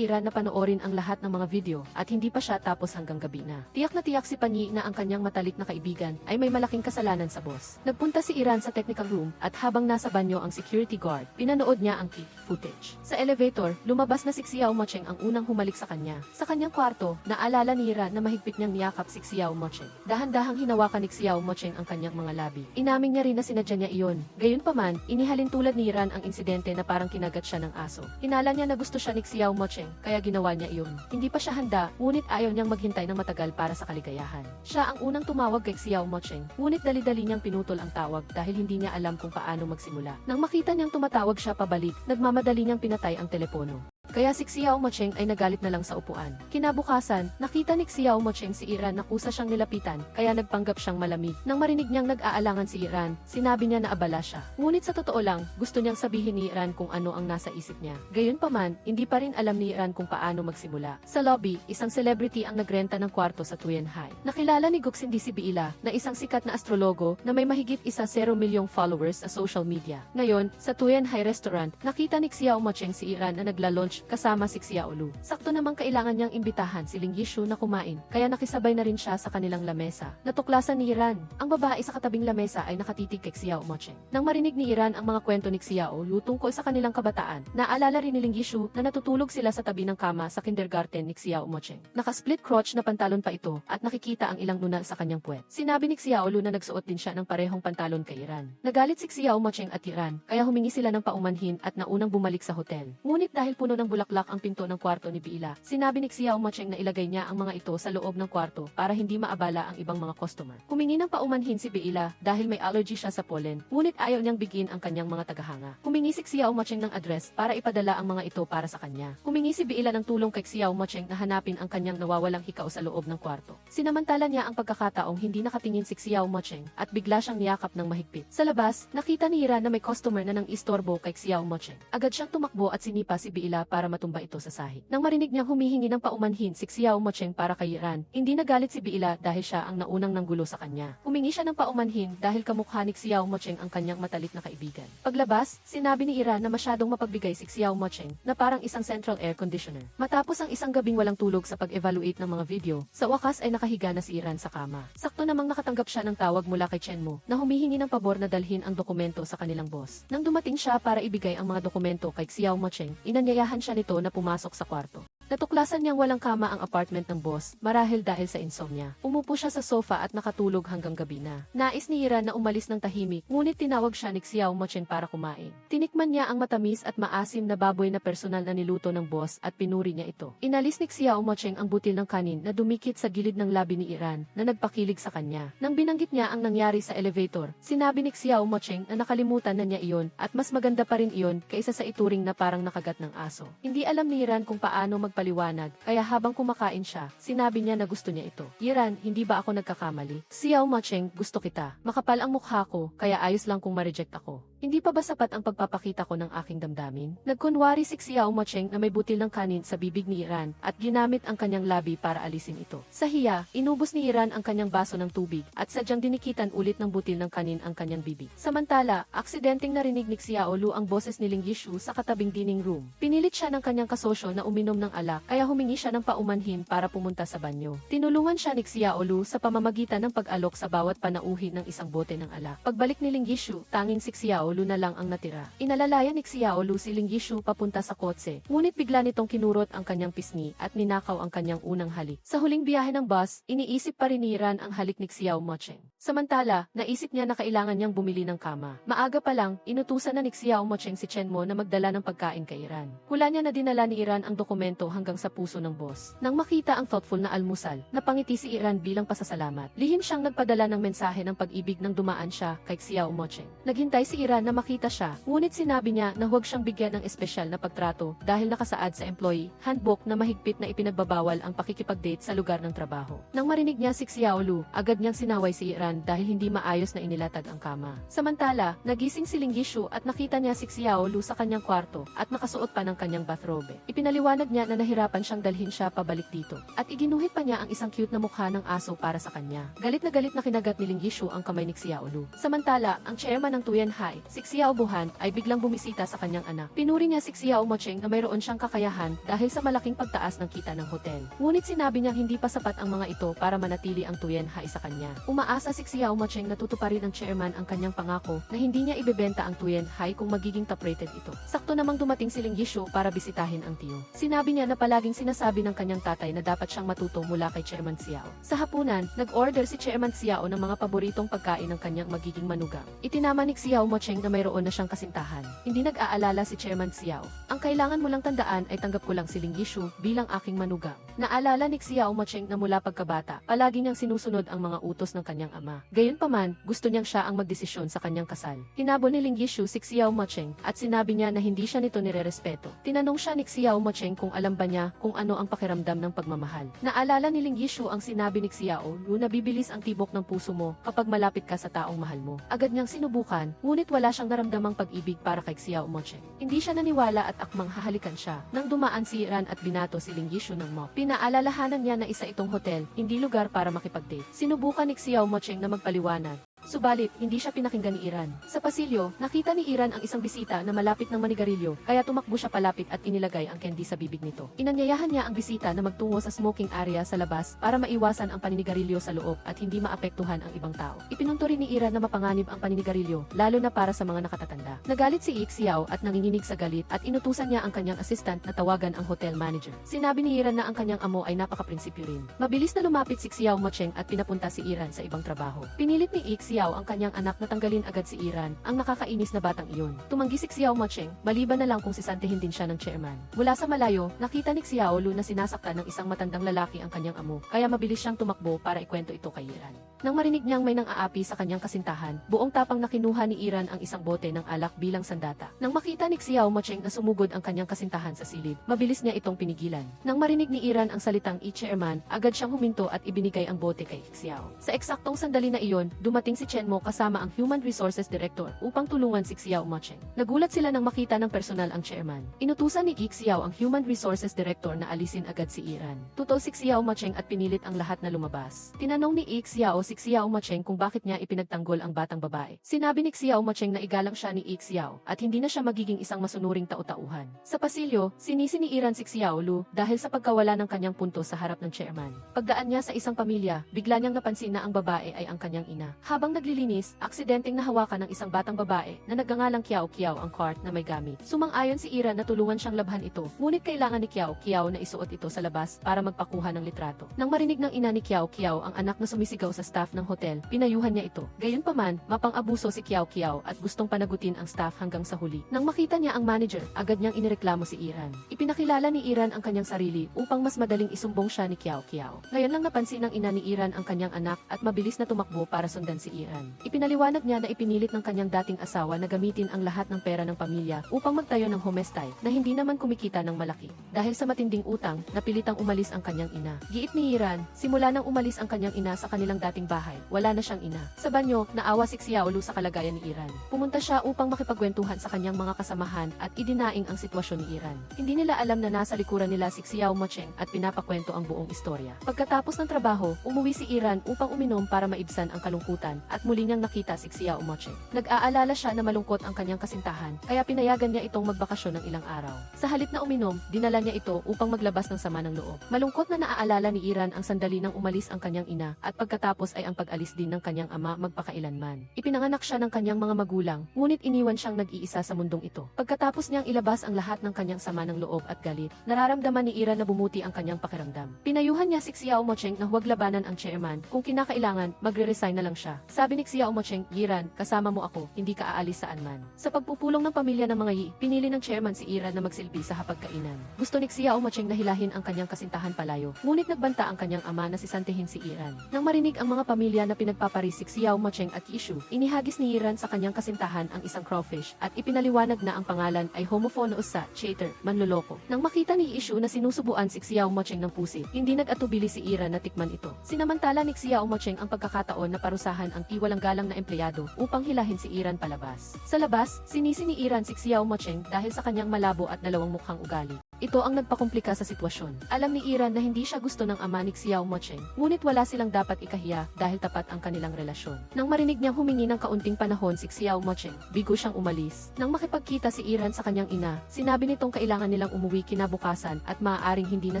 Iran na panoorin ang lahat ng mga video at hindi pa siya tapos hanggang gabi na. Tiyak na tiyak si Panyi na ang kanyang matalik na kaibigan ay may malaking kasalanan sa boss. Nagpunta si Iran sa technical room at habang nasa banyo ang security guard, pinanood niya ang key footage. Sa elevator, lumabas na si Xiao Mocheng ang unang humalik sa kanya. Sa kanyang kwarto, naalala ni Iran na mahigpit niyang niyakap si Xiao Mocheng. Dahan-dahang hinawakan ni Xiao Mocheng ang kanyang mga labi. Inamin niya rin na sinadya niya iyon. Gayunpaman, inihalin tulad ni Iran ang insidente na parang kinagat siya ng aso. Hinala niya na gusto siya ni Xiao Mocheng, kaya ginawa niya iyon. Hindi pa siya handa, ngunit ayaw niyang maghintay ng matagal para sa kaligayahan. Siya ang unang tumawag kay Xiao Mocheng, ngunit dali-dali niyang pinutol ang tawag dahil hindi niya alam kung paano magsimula. Nang makita niyang tumatawag siya pabalik, nagmamadali niyang pinatay ang telepono. Kaya si Xiao Mocheng ay nagalit na lang sa upuan. Kinabukasan, nakita ni Xiao Mocheng si Iran na kusa siyang nilapitan, kaya nagpanggap siyang malamig. Nang marinig niyang nag-aalangan si Iran, sinabi niya na abala siya. Ngunit sa totoo lang, gusto niyang sabihin ni Iran kung ano ang nasa isip niya. Gayunpaman, hindi pa rin alam ni Iran kung paano magsimula. Sa lobby, isang celebrity ang nagrenta ng kwarto sa Tuyen High. Nakilala ni Guxindi si Biila, na isang sikat na astrologo na may mahigit 1 milyong followers sa social media. Ngayon, sa Tuyen High Restaurant, nakita ni Xiao Mocheng si Iran na nagla-lunch kasama si Xiao Lu. Sakto namang kailangan niyang imbitahan si Ling Yishu na kumain, kaya nakisabay na rin siya sa kanilang lamesa. Natuklasan ni Iran, ang babae sa katabing lamesa ay nakatitig kay Xiao Mocheng. Nang marinig ni Iran ang mga kwento ni Xiao Lu tungkol sa kanilang kabataan, naalala rin ni Ling Yishu na natutulog sila sa tabi ng kama sa kindergarten ni Xiao Mocheng. Naka-split crotch na pantalon pa ito at nakikita ang ilang nuna sa kanyang puwet. Sinabi ni Xiao Lu na nagsuot din siya ng parehong pantalon kay Iran. Nagalit si Xiao Mocheng at Iran, kaya humingi sila ng paumanhin at naunang bumalik sa hotel. Ngunit dahil puno ng bulaklak ang pinto ng kwarto ni Biila, sinabi ni Xiao Mocheng na ilagay niya ang mga ito sa loob ng kwarto para hindi maabala ang ibang mga customer. Humingi ng paumanhin si Biila dahil may allergy siya sa pollen, ngunit ayaw niyang bigyan ang kanyang mga tagahanga. Humingi si Xiao Mocheng ng address para ipadala ang mga ito para sa kanya. Humingi si Biila ng tulong kay Xiao Mocheng na hanapin ang kanyang nawawalang hikaw sa loob ng kwarto. Sinamantala niya ang pagkakataong hindi nakatingin si Xiao Mocheng at bigla siyang niyakap ng mahigpit. Sa labas, nakita ni Iran na may customer na nang istorbo kay Xiao Mocheng. Agad siyang tumakbo at sinipa si Biila para matumba ito sa sahig. Nang marinig niyang humihingi ng paumanhin si Xiao Mocheng para kay Iran, hindi nagalit si Biila dahil siya ang naunang nanggulo sa kanya. Humingi siya ng paumanhin dahil kamukha ni Xiao Mocheng ang kanyang matalik na kaibigan. Paglabas, sinabi ni Iran na masyadong mapagbigay si Xiao Mocheng na parang isang central air conditioner. Matapos ang isang gabing walang tulog sa pag-evaluate ng mga video, sa wakas ay nakahiga na si Iran sa kama. Sakto namang nakatanggap siya ng tawag mula kay Chenmo na humihingi ng pabor na dalhin ang dokumento sa kanilang boss. Nang dumating siya para ibigay ang mga dokumento kay Xiao Mocheng, inanyayahan siya nito na pumasok sa kwarto. Natuklasan niyang walang kama ang apartment ng boss, marahil dahil sa insomnia. Umupo siya sa sofa at nakatulog hanggang gabi na. Nais ni Iran na umalis ng tahimik, ngunit tinawag siya ni Xiao Mocheng para kumain. Tinikman niya ang matamis at maasim na baboy na personal na niluto ng boss at pinuri niya ito. Inalis ni Xiao Mocheng ang butil ng kanin na dumikit sa gilid ng labi ni Iran na nagpakilig sa kanya. Nang binanggit niya ang nangyari sa elevator, sinabi ni Xiao Mocheng na nakalimutan na niya iyon at mas maganda pa rin iyon kaysa sa ituring na parang nakagat ng aso. Hindi alam ni Iran kung paano magpaliwanag, kaya habang kumakain siya, sinabi niya na gusto niya ito. Iran, hindi ba ako nagkakamali? Xiao Mocheng, gusto kita. Makapal ang mukha ko, kaya ayos lang kung ma-reject ako. Hindi pa ba sapat ang pagpapakita ko ng aking damdamin? Nagkunwari si Xiao Mocheng na may butil ng kanin sa bibig ni Iran at ginamit ang kanyang labi para alisin ito. Sa hiya, inubos ni Iran ang kanyang baso ng tubig at sadyang dinikitan ulit ng butil ng kanin ang kanyang bibig. Samantala, aksidenteng narinig ni Xiao Lu ang boses ni Ling Yishu sa katabing dining room. Pinilit siya ng kanyang kasosyo na uminom ng alak, kaya humingi siya ng paumanhin para pumunta sa banyo. Tinulungan siya ni Xiao Lu sa pamamagitan ng pag-alok sa bawat panauhin ng isang bote ng alak. Pagbalik ni Ling Yishu, tanging si Xiao Lu na lang ang natira. Inalalayan ni Xiao Lu si Ling Yishu papunta sa kotse, ngunit bigla nitong kinurot ang kanyang pisngi at ninakaw ang kanyang unang halik. Sa huling biyahe ng bus, iniisip pa rin ni Iran ang halik ni Xiao Mocheng. Samantala, naisip niya na kailangan niyang bumili ng kama. Maaga pa lang, inutusan na ni Xiao Mocheng si Chen Mo na magdala ng pagkain kay Iran. Hula niya na dinala ni Iran ang dokumento hanggang sa puso ng boss. Nang makita ang thoughtful na almusal, napangiti si Iran bilang pasasalamat. Lihim siyang nagpadala ng mensahe ng pag-ibig nang dumaan siya kay Xiao Mocheng. Naghintay si Iran na makita siya, ngunit sinabi niya na huwag siyang bigyan ng espesyal na pagtrato dahil nakasaad sa employee handbook na mahigpit na ipinagbabawal ang pakikipag-date sa lugar ng trabaho. Nang marinig niya si Xiao Lu, agad niyang sinaway si Iran dahil hindi maayos na inilatag ang kama. Samantala, nagising si Ling Yishu at nakita niya si Xiao Lu sa kanyang kwarto at nakasuot pa ng kanyang bathrobe. Ipinaliwanag niya na nahirapan siyang dalhin siya pabalik dito at iginuhit pa niya ang isang cute na mukha ng aso para sa kanya. Galit na kinagat ni Ling Yishu ang kamay ni Xiao Lu. Samantala, ang chairman ng Tuyen High, si Xiao Buhan, ay biglang bumisita sa kanyang anak. Pinuri niya si Xiao Mocheng na mayroon siyang kakayahan dahil sa malaking pagtaas ng kita ng hotel. Ngunit sinabi niya hindi pa sapat ang mga ito para manatili ang Tuyen High sa kanya. Umaasa si Xiao Mocheng na tutuparin ng chairman ang kanyang pangako na hindi niya ibebenta ang Tuyen High kung magiging top-rated ito. Sakto namang dumating si Ling Yishu para bisitahin ang tiyo. Sinabi niya na palaging sinasabi ng kanyang tatay na dapat siyang matuto mula kay Chairman Xiao. Sa hapunan, nag-order si Chairman Xiao ng mga paboritong pagkain ng kanyang magiging manugang. Itinama ni Xiao Mocheng na mayroon na siyang kasintahan. Hindi nag-aalala si Chairman Xiao. Ang kailangan mo lang tandaan ay tanggap ko lang si Ling Yishu bilang aking manugang. Naalala ni Xiao Mocheng na mula pagkabata, palagi niyang sinusunod ang mga utos ng kanyang ama. Gayunpaman, gusto niyang siya ang magdesisyon sa kanyang kasal. Hinabol ni Ling Yishu si Xiao Mocheng at sinabi niya na hindi siya nito nirerespeto. Tinanong siya ni Xiao Mocheng kung alam ba niya kung ano ang pakiramdam ng pagmamahal. Naalala ni Ling Yishu ang sinabi ni Xiao Lu na bibilis ang tibok ng puso mo kapag malapit ka sa taong mahal mo. Agad niyang sinubukan, ngunit wala siyang naramdamang pag-ibig para kay Xiao Mocheng. Hindi siya naniwala at akmang hahalikan siya. Nang dumaan si Iran at binato si Ling Yishu ng mop. Pinaalalahanan niya na isa itong hotel, hindi lugar para makipag-date. Sinubukan ni Xiao Mocheng na magpaliwanag. Subalit, hindi siya pinakinggan ni Iran. Sa pasilyo, nakita ni Iran ang isang bisita na malapit ng manigarilyo, kaya tumakbo siya palapit at inilagay ang candy sa bibig nito. Inanyayahan niya ang bisita na magtungo sa smoking area sa labas para maiwasan ang paninigarilyo sa loob at hindi maapektuhan ang ibang tao. Ipinunto rin ni Iran na mapanganib ang paninigarilyo, lalo na para sa mga nakatatanda. Nagalit si Xiao at nanginginig sa galit at inutusan niya ang kanyang assistant na tawagan ang hotel manager. Sinabi ni Iran na ang kanyang amo ay napaka-prinsipyo rin. Mabilis na lumapit si Xiao Mocheng at pinapunta si Iran sa ibang trabaho. Pinilit ni Xiao ang kanyang anak na tanggalin agad si Iran, ang nakakainis na batang iyon. Tumanggi si Xiao Mocheng, maliban na lang kung sisantihin din siya ng chairman. Mula sa malayo, nakita ni Xiao Lu na sinasaktan ng isang matandang lalaki ang kanyang amo, kaya mabilis siyang tumakbo para ikwento ito kay Iran. Nang marinig niyang may nang-aapi sa kanyang kasintahan, buong tapang na kinuha ni Iran ang isang bote ng alak bilang sandata. Nang makita ni Xiao Mocheng na sumugod ang kanyang kasintahan sa silid, mabilis niya itong pinigilan. Nang marinig ni Iran ang salitang chairman, agad siyang huminto at ibinigay ang bote kay Xiao. Sa eksaktong sandali na iyon, dumating si Chen Mo kasama ang Human Resources Director upang tulungan si Xiao Mocheng. Nagulat sila nang makita ng personal ang chairman. Inutusan ni Xiao ang Human Resources Director na alisin agad si Iran. Tutol si Xiao Mocheng at pinilit ang lahat na lumabas. Tinanong ni Xiao si Xiao Mocheng kung bakit niya ipinagtanggol ang batang babae. Sinabi ni Xiao Mocheng na igalang siya ni Xiao at hindi na siya magiging isang masunuring tau-tauhan. Sa pasilyo, sinisi ni Iran si Xiao Lu dahil sa pagkawala ng kanyang punto sa harap ng chairman. Pagdaan niya sa isang pamilya, bigla niyang napansin na ang babae ay ang kanyang ina. Habang Habang naglilinis, aksidenteng nahawakan ng isang batang babae na nagngangalang Kiao Kiao ang cart na may gamit. Sumang-ayon si Iran na tulungan siyang labhan ito, ngunit kailangan ni Kiao Kiao na isuot ito sa labas para magpakuha ng litrato. Nang marinig ng ina ni Kiao Kiao ang anak na sumisigaw sa staff ng hotel, pinayuhan niya ito. Gayunpaman, mapang-abuso si Kiao Kiao at gustong panagutin ang staff hanggang sa huli. Nang makita niya ang manager, agad niyang inireklamo si Iran. Ipinakilala ni Iran ang kanyang sarili upang mas madaling isumbong siya ni Kiao Kiao. Ngayon lang napansin ng ina ni Iran ang kanyang anak at mabilis na tumakbo para sundan si Iran. Ipinaliwanag niya na ipinilit ng kanyang dating asawa na gamitin ang lahat ng pera ng pamilya upang magtayo ng homestay na hindi naman kumikita ng malaki. Dahil sa matinding utang, napilitang umalis ang kanyang ina. Giit ni Iran, simula nang umalis ang kanyang ina sa kanilang dating bahay, wala na siyang ina. Sa banyo, naawa si Xiaolu sa kalagayan ni Iran. Pumunta siya upang makipagkwentuhan sa kanyang mga kasamahan at idinaing ang sitwasyon ni Iran. Hindi nila alam na nasa likuran nila si Xiao Mocheng at pinapakwento ang buong istorya. Pagkatapos ng trabaho, umuwi si Iran upang uminom para maibsan ang kalungkutan at muli niyang nakita si Xiao Mocheng. Nag-aalala siya na malungkot ang kanyang kasintahan, kaya pinayagan niya itong magbakasyon ng ilang araw. Sa halip na uminom, dinala niya ito upang maglabas ng sama ng loob. Malungkot na naaalala ni Iran ang sandali nang umalis ang kanyang ina at pagkatapos ay ang pag-alis din ng kanyang ama magpakailanman. Ipinanganak siya ng kanyang mga magulang, ngunit iniwan siyang nag-iisa sa mundong ito. Pagkatapos niyang ilabas ang lahat ng kanyang sama ng loob at galit, nararamdaman ni Iran na bumuti ang kanyang pakiramdam. Pinayuhan niya si Xiao Mocheng na huwag labanan ang chairman, kung kinakailangan, magre-resign na lang siya. Sabi ni Xiao Mocheng, Iran, kasama mo ako, hindi ka aalis saan man. Sa pagpupulong ng pamilya ng mga Yi, pinili ng chairman si Iran na magsilbi sa hapagkainan. Gusto ni Xiao Mocheng na hilahin ang kanyang kasintahan palayo, ngunit nagbanta ang kanyang ama na sisantihin si Iran. Nang marinig ang mga pamilya na pinagpaparis si Xiao Mocheng at Yishu, inihagis ni Iran sa kanyang kasintahan ang isang crawfish at ipinaliwanag na ang pangalan ay homophonos sa traitor, manloloko. Nang makita ni Yishu na sinusubuan si Xiao Mocheng ng pusit, hindi nag-atubili si Iran na tikman ito. Sinamantala ni Xiao Mocheng ang pagkakataon na parusahan ang iwalang galang na empleyado upang hilahin si Iran palabas. Sa labas, sinisi ni Iran si Xiao Mocheng dahil sa kanyang malabo at dalawang mukhang ugali. Ito ang nagpakomplika sa sitwasyon. Alam ni Iran na hindi siya gusto ng ama ni Xiao Mocheng, ngunit wala silang dapat ikahiya dahil tapat ang kanilang relasyon. Nang marinig niyang humingi ng kaunting panahon si Xiao Mocheng, bigo siyang umalis. Nang makipagkita si Iran sa kanyang ina, sinabi nitong kailangan nilang umuwi kinabukasan at maaaring hindi na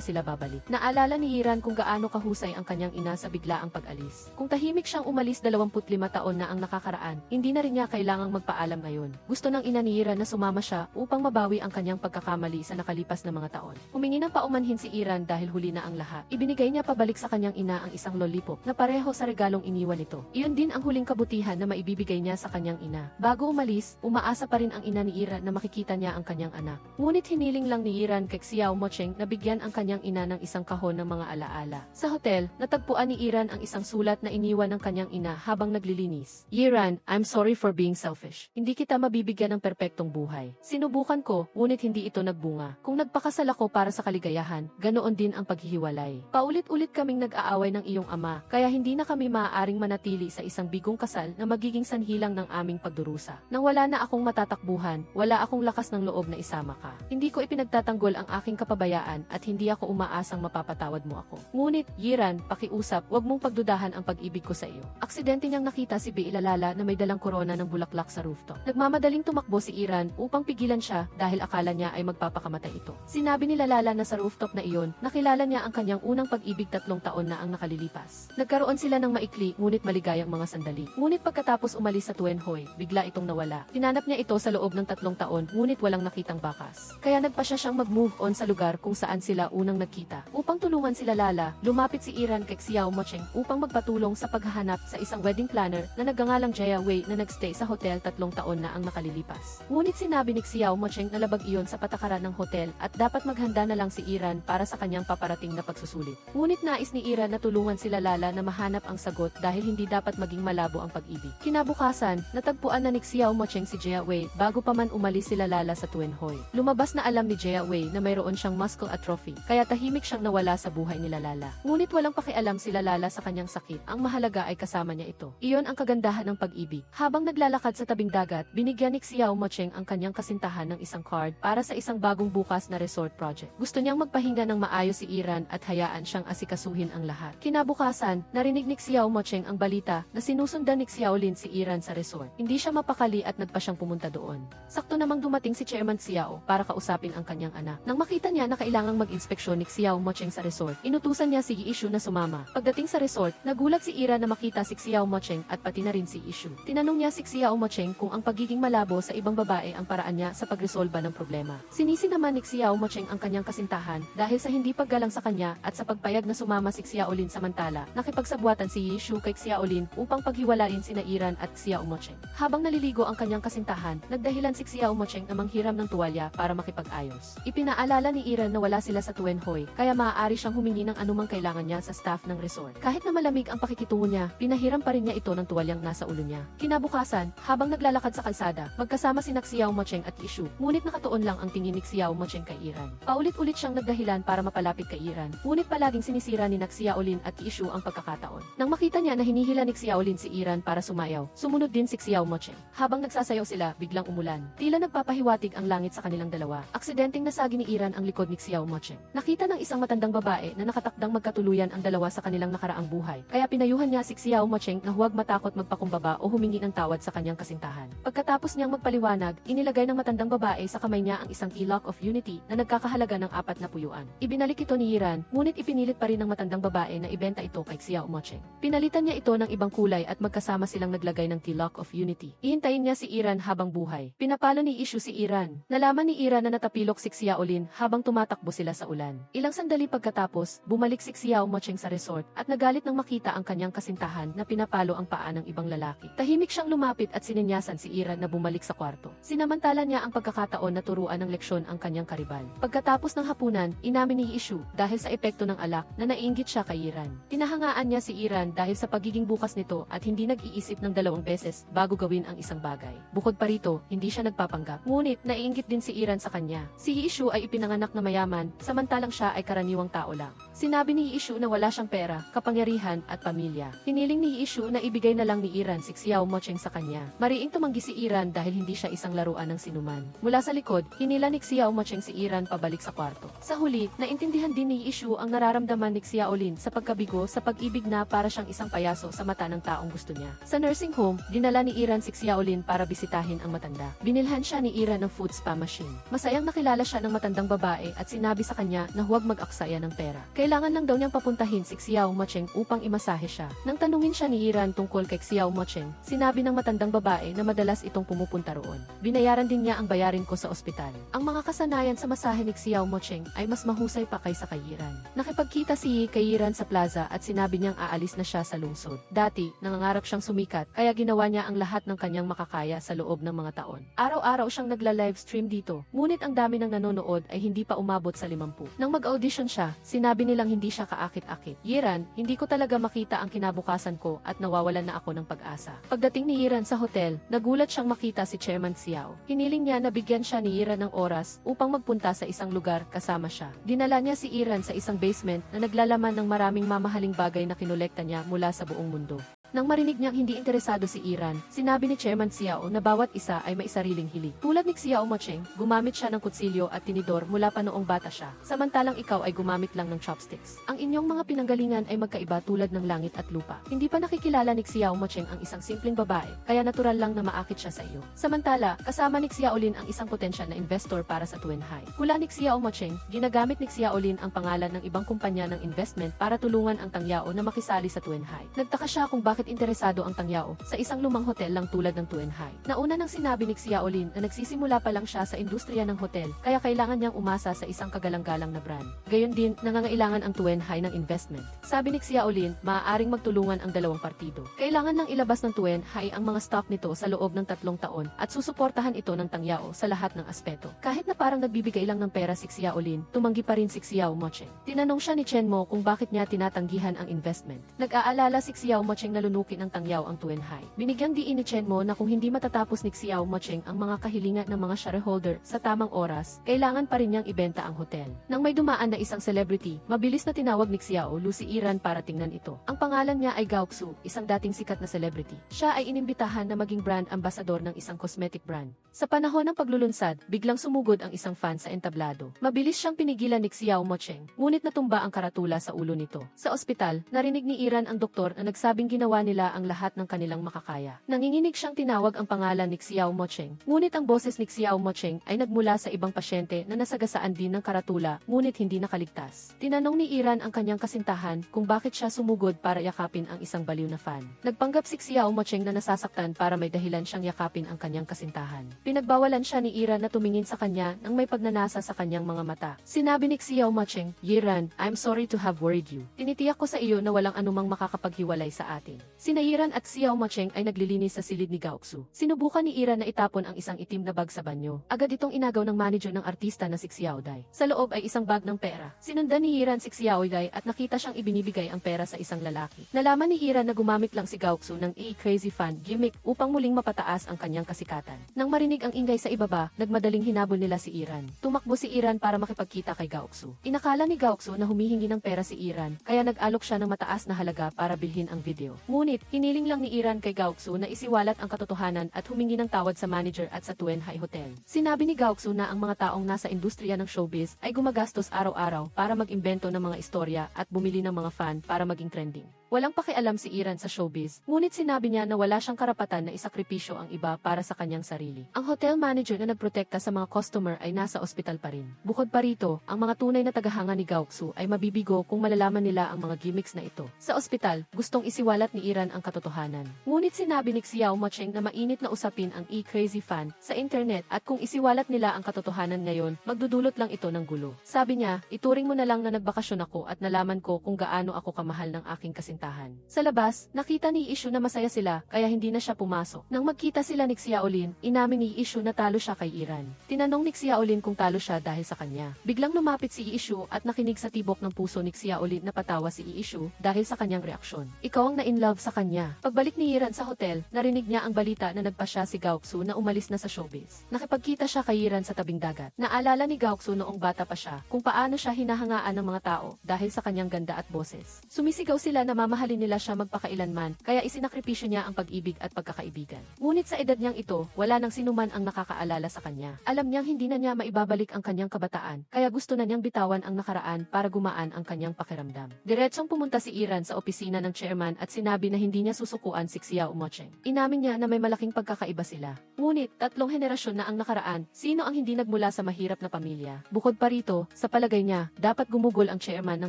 sila babalik. Naalala ni Iran kung gaano kahusay ang kanyang ina sa biglaang pag-alis. Kung tahimik siyang umalis 25 taon na ang nakakaraan, hindi na rin niya kailangang magpaalam ngayon. Gusto ng ina ni Iran na sumama siya upang mabawi ang kanyang pagkakamali sa nakalipas na mga taon. Humingi ng paumanhin si Iran dahil huli na ang lahat. Ibinigay niya pabalik sa kanyang ina ang isang lollipop na pareho sa regalong iniwan nito. Iyon din ang huling kabutihan na maibibigay niya sa kanyang ina. Bago umalis, umaasa pa rin ang ina ni Iran na makikita niya ang kanyang anak. Ngunit hiniling lang ni Iran kay Xiao Mocheng na bigyan ang kanyang ina ng isang kahon ng mga alaala. Sa hotel, natagpuan ni Iran ang isang sulat na iniwan ng kanyang ina habang naglilinis. Iran, I'm sorry for being selfish. Hindi kita mabibigyan ng perpektong buhay. Sinubukan ko, ngunit hindi ito nagbunga. Kung nagpakasal ako para sa kaligayahan, ganoon din ang paghihiwalay. Paulit-ulit kaming nag-aaway ng iyong ama, kaya hindi na kami maaaring manatili sa isang bigong kasal na magiging sanhilang ng aming pagdurusa. Nang wala na akong matatakbuhan, wala akong lakas ng loob na isama ka. Hindi ko ipinagtatanggol ang aking kapabayaan at hindi ako umaasang mapapatawad mo ako. Ngunit, Yiran, pakiusap, wag mong pagdudahan ang pag-ibig ko sa iyo. Aksidente niyang nakita si Ilalala na may dalang korona ng bulaklak sa rooftop. Nagmamadaling tumakbo si Iran upang pigilan siya dahil akala niya ay magpapakamatay ito. Sinabi ni Lalala na sa rooftop na iyon, nakilala niya ang kanyang unang pag-ibig 3 taon na ang nakalilipas. Nagkaroon sila ng maikli ngunit maligayang mga sandali. Ngunit pagkatapos umalis sa Tuenhoy, bigla itong nawala. Tinanap niya ito sa loob ng 3 taon ngunit walang nakitang bakas. Kaya nagpa siya siyang mag-move on sa lugar kung saan sila unang nagkita. Upang tulungan sila Lala, lumapit si Iran kay Xiao Mocheng upang magpatulong sa paghahanap sa isang wedding planner na nagngangalang Jia Wei na nagstay sa hotel 3 taon na ang nakalilipas. Ngunit sinabi ni Xiao Mocheng na labag iyon sa patakaran ng hotel at dapat maghanda na lang si Iran para sa kanyang paparating na pagsusulit. Ngunit nais ni Iran na tulungan sila Lala na mahanap ang sagot dahil hindi dapat maging malabo ang pag-ibig. Kinabukasan, natagpuan na ni Xiao Mocheng si Jia Wei bago pa man umalis sila Lala sa Tuenhoy. Lumabas na alam ni Jia Wei na mayroon siyang muscle atrophy, kaya tahimik siyang nawala sa buhay nila Lala. Ngunit walang pakialam sila Lala sa kanyang sakit, ang mahalaga ay kasama niya ito. Iyon ang kagandahan ng pag-ibig. Habang naglalakad sa tabing dagat, binigyan ni Xiao Mocheng ang kanyang kasintahan ng isang card para sa isang bagong bukas na resort project. Gusto niyang magpahinga ng maayos si Iran at hayaan siyang asikasuhin ang lahat. Kinabukasan, narinig ni Xiao Mocheng ang balita na sinusundan ni Xiaolin si Iran sa resort. Hindi siya mapakali at nagpa siyang pumunta doon. Sakto namang dumating si Chairman Xiao para kausapin ang kanyang anak. Nang makita niya na kailangang mag-inspeksyon ni Xiao Mocheng sa resort, inutusan niya si Yishu na sumama. Pagdating sa resort, nagulat si Iran na makita si Xiao Mocheng at pati na rin si Yishu. Tinanong niya si Xiao Mocheng kung ang pagiging malabo sa ibang babae ang paraan niya sa pagresolba ng problema. Sinisi naman ni Xiao Mocheng ang kanyang kasintahan dahil sa hindi paggalang sa kanya at sa pagpayag na sumama si Xiaolin samantala, nakipagsabwatan si Yishu kay Xiaolin upang paghiwalain sina Iran at Xiao Mocheng. Habang naliligo ang kanyang kasintahan, nagdahilan si Xiao Mocheng na manghiram ng tuwalya para makipag-ayos. Ipinaalala ni Iran na wala sila sa Tuenhoy, kaya maaari siyang humingi ng anumang kailangan niya sa staff ng resort. Kahit na malamig ang pakikitungo niya, pinahiram pa rin niya ito ng tuwalyang nasa ulo niya. Kinabukasan, habang naglalakad sa kalsada, magkasama sina Xiao Mocheng at Yishu, ngunit nakatuon lang ang tingin ni Xiao Mocheng kay Iran. Paulit-ulit siyang nagdahilan para mapalapit kay Iran, ngunit palaging sinisira ni Xiaolin at Yishu ang pagkakataon. Nang makita niya na hinihila ni Xiaolin si Iran para sumayaw, sumunod din si Xiao Mocheng. Habang nagsasayaw sila, biglang umulan. Tila nagpapahiwatig ang langit sa kanilang dalawa. Aksidenteng nasagi ni Iran ang likod ni Xiao Mocheng. Nakita ng isang matandang babae na nakatakdang magkatuluyan ang dalawa sa kanilang nakaraang buhay, kaya pinayuhan niya si Xiao Mocheng na huwag matakot magpakumbaba o humingi ng tawad sa kanyang kasintahan. Pagkatapos niyang magpaliwanag, inilagay ng matandang babae sa kamay niya ang isang key lock of unity na nagkakahalaga ng 4 na puyuan. Ibinalik ito ni Iran, ngunit ipinilit pa rin ng matandang babae na ibenta ito kay Xiao Mocheng. Pinalitan niya ito ng ibang kulay at magkasama silang naglagay ng key lock of unity. Ihintayin niya si Iran habang buhay. Pinapalo ni Yishu si Iran. Nalaman ni Iran na natapilok si Xiaolin habang tumatakbo sila sa ulan. Ilang sandali pagkatapos, bumalik si Xiao Mocheng sa resort at nagalit nang makita ang kanyang kasintahan na pinapalo ang paa ng ibang lalaki. Tahimik siyang lumapit at sininyasan si Iran na bumalik sa kwarto. Sinamantala niya ang pagkakataon na turuan ng leksyon ang kanyang karibal. Pagkatapos ng hapunan, inamin ni Yishu dahil sa epekto ng alak na naiinggit siya kay Iran. Tinahangaan niya si Iran dahil sa pagiging bukas nito at hindi nag-iisip ng 2 beses bago gawin ang isang bagay. Bukod pa rito, hindi siya nagpapanggap. Ngunit naiinggit din si Iran sa kanya. Si Yishu ay ipinanganak na mayaman, samantalang siya ay karaniwang tao lang. Sinabi ni Yishu na wala siyang pera, kapangyarihan at pamilya. Hiniling ni Yishu na ibigay na lang ni Iran si Xiao Mocheng sa kanya. Mariing tumanggi si Iran dahil hindi siya isang laruan ng sinuman. Mula sa likod, hinila ni Xiao Mocheng si Iran pabalik sa kwarto. Sa huli, naintindihan din ni Yishu ang nararamdaman ni Xiaolin sa pagkabigo sa pag-ibig na para siyang isang payaso sa mata ng taong gusto niya. Sa nursing home, dinala ni Iran si Xiaolin para bisitahin ang matanda. Binilhan siya ni Iran ng food spa machine. Masayang nakilala siya ng matandang babae at sinabi sa kanya na huwag mag-aksaya ng pera. Kailangan lang daw niyang papuntahin si Xiao Mocheng upang imasahe siya. Nang tanungin siya ni Iran tungkol kay Xiao Mocheng, sinabi ng matandang babae na madalas itong pumupunta roon. Binayaran din niya ang bayarin ko sa ospital. Ang mga kasanayan sa masahe ni Xiao Mocheng ay mas mahusay pa kaysa kay Iran. Nakipagkita si Yi kay Iran sa plaza at sinabi niyang aalis na siya sa lungsod. Dati, nangangarap siyang sumikat, kaya ginawa niya ang lahat ng kanyang makakaya sa loob ng mga taon. Araw-araw siyang nagla-livestream dito, ngunit ang dami ng nanonood ay hindi pa umabot sa 50. Nang mag-audition siya, sinabi nilang hindi siya kaakit-akit. Yiran, hindi ko talaga makita ang kinabukasan ko at nawawalan na ako ng pag-asa. Pagdating ni Yiran sa hotel, nagulat siyang makita si Chairman Xiao. Hiniling niya na bigyan siya ni Yiran ng oras upang magpunta sa isang lugar kasama siya. Dinala niya si Yiran sa isang basement na naglalaman ng maraming mamahaling bagay na kinolekta niya mula sa buong mundo. Nang marinig niyang hindi interesado si Iran, sinabi ni Chairman Xiao na bawat isa ay may sariling hilig. Tulad ni Xiao Mocheng, gumamit siya ng kutsilyo at tinidor mula pa noong bata siya, samantalang ikaw ay gumamit lang ng chopsticks. Ang inyong mga pinanggalingan ay magkaiba tulad ng langit at lupa. Hindi pa nakikilala ni Xiao Mocheng ang isang simpleng babae, kaya natural lang na maakit siya sa iyo. Samantala, kasama ni Xiaolin ang isang potensyal na investor para sa Tuenhai. Hula ni Xiao Mocheng, ginagamit ni Xiaolin ang pangalan ng ibang kumpanya ng investment para tulungan ang Tangyao na makisali sa Tuenhai. Nagtaka siya kung bakit interesado ang Tangyao sa isang lumang hotel lang tulad ng Tuenhai. Nauna nang sinabi ni Xiaolin na nagsisimula pa lang siya sa industriya ng hotel, kaya kailangan niyang umasa sa isang kagalang-galang na brand. Gayon din, nangangailangan ang Tuenhai ng investment. Sabi ni Xiaolin, maaaring magtulungan ang dalawang partido. Kailangan lang ilabas ng Tuenhai ang mga stock nito sa loob ng 3 taon at susuportahan ito ng Tangyao sa lahat ng aspeto. Kahit na parang nagbibigay lang ng pera si Xiaolin, tumanggi pa rin si Xiao Mocheng. Tinanong siya ni Chen Mo kung bakit niya tinatanggihan ang investment. Nag-aalala si Xiao Mocheng na sunukin ng tangyaw ang Tuenhai. Binigyang diin ni Chen Mo na kung hindi matatapos ni Xiao Mocheng ang mga kahilingan ng mga shareholder sa tamang oras, kailangan pa rin niyang ibenta ang hotel. Nang may dumaan na isang celebrity, mabilis na tinawag ni Xiao Lu si Iran para tingnan ito. Ang pangalan niya ay Gao Xu, isang dating sikat na celebrity. Siya ay inimbitahan na maging brand ambassador ng isang cosmetic brand. Sa panahon ng paglulunsad, biglang sumugod ang isang fan sa entablado. Mabilis siyang pinigilan ni Xiao Mocheng, ngunit natumba ang karatula sa ulo nito. Sa ospital, narinig ni Iran ang doktor na nagsabing ginawa nila ang lahat ng kanilang makakaya. Nanginginig siyang tinawag ang pangalan ni Xiao Mocheng, ngunit ang boses ni Xiao Mocheng ay nagmula sa ibang pasyente na nasagasaan din ng karatula, ngunit hindi nakaligtas. Tinanong ni Iran ang kanyang kasintahan kung bakit siya sumugod para yakapin ang isang baliw na fan. Nagpanggap si Xiao Mocheng na nasasaktan para may dahilan siyang yakapin ang kanyang kasintahan. Pinagbawalan siya ni Iran na tumingin sa kanya nang may pagnanasa sa kanyang mga mata. Sinabi ni Xiao Mocheng, "Yiran, I'm sorry to have worried you. Tinitiyak ko sa iyo na walang anumang makakapaghiwalay sa atin." Sina Yiran at Xiao Mocheng ay naglilinis sa silid ni Gao Xu. Sinubukan ni Iran na itapon ang isang itim na bag sa banyo. Agad itong inagaw ng manager ng artista na si Xiao Dai. Sa loob ay isang bag ng pera. Sinundan ni Yiran si Xiao Dai at nakita siyang ibinibigay ang pera sa isang lalaki. Nalaman ni Iran na gumamit lang si Gao Xu ng crazy fan gimmick upang muling mapataas ang kanyang kasikatan. Nang marinig ang ingay sa ibaba, nagmadaling hinabol nila si Iran. Tumakbo si Iran para makipagkita kay Gao Xu. Inakala ni Gao Xu na humihingi ng pera si Iran, kaya nag-alok siya ng mataas na halaga para bilhin ang video. Ngunit, hiniling lang ni Iran kay Gao Xu na isiwalat ang katotohanan at humingi ng tawad sa manager at sa Tuenhai Hotel. Sinabi ni Gao Xu na ang mga taong nasa industriya ng showbiz ay gumagastos araw-araw para mag-imbento ng mga istorya at bumili ng mga fan para maging trending. Walang pakialam si Iran sa showbiz, ngunit sinabi niya na wala siyang karapatan na isakripisyo ang iba para sa kanyang sarili. Ang hotel manager na nagprotekta sa mga customer ay nasa ospital pa rin. Bukod pa rito, ang mga tunay na tagahanga ni Gao Xu ay mabibigo kung malalaman nila ang mga gimmicks na ito. Sa ospital, gustong isiwalat ni Iran ang katotohanan. Ngunit sinabi ni Xiao Mocheng na mainit na usapin ang crazy fan sa internet at kung isiwalat nila ang katotohanan ngayon, magdudulot lang ito ng gulo. Sabi niya, ituring mo na lang na nagbakasyon ako at nalaman ko kung gaano ako kamahal ng aking kasintahan. Sa labas, nakita ni Issue na masaya sila kaya hindi na siya pumasok. Nang magkita sila ni Xiaolin, inamin ni Issue na talo siya kay Iran. Tinanong ni Xiaolin kung talo siya dahil sa kanya. Biglang lumapit si Issue at nakinig sa tibok ng puso ni Xiaolin na patawa si Issue dahil sa kanyang reaksyon. Ikaw ang na-in-love sa kanya. Pagbalik ni Iran sa hotel, narinig niya ang balita na nagpasya si Gao Xu na umalis na sa showbiz. Nakipagkita siya kay Iran sa tabing dagat. Naalala ni Gao Xu noong bata pa siya kung paano siya hinahangaan ng mga tao dahil sa kanyang ganda at boses. Sumisigaw sila na mamahalin nila siya magpakailanman, kaya isinakripisyo niya ang pag-ibig at pagkakaibigan. Ngunit sa edad niyang ito, wala nang sinuman ang nakakaalala sa kanya. Alam niyang hindi na niya maibabalik ang kanyang kabataan, kaya gusto na niyang bitawan ang nakaraan para gumaan ang kanyang pakiramdam. Diretsong pumunta si Iran sa opisina ng chairman at sinabi na hindi niya susukuan si Xiao Mocheng. Inamin niya na may malaking pagkakaiba sila. Ngunit, 3 henerasyon na ang nakaraan, sino ang hindi nagmula sa mahirap na pamilya? Bukod pa rito, sa palagay niya, dapat gumugol ang chairman ng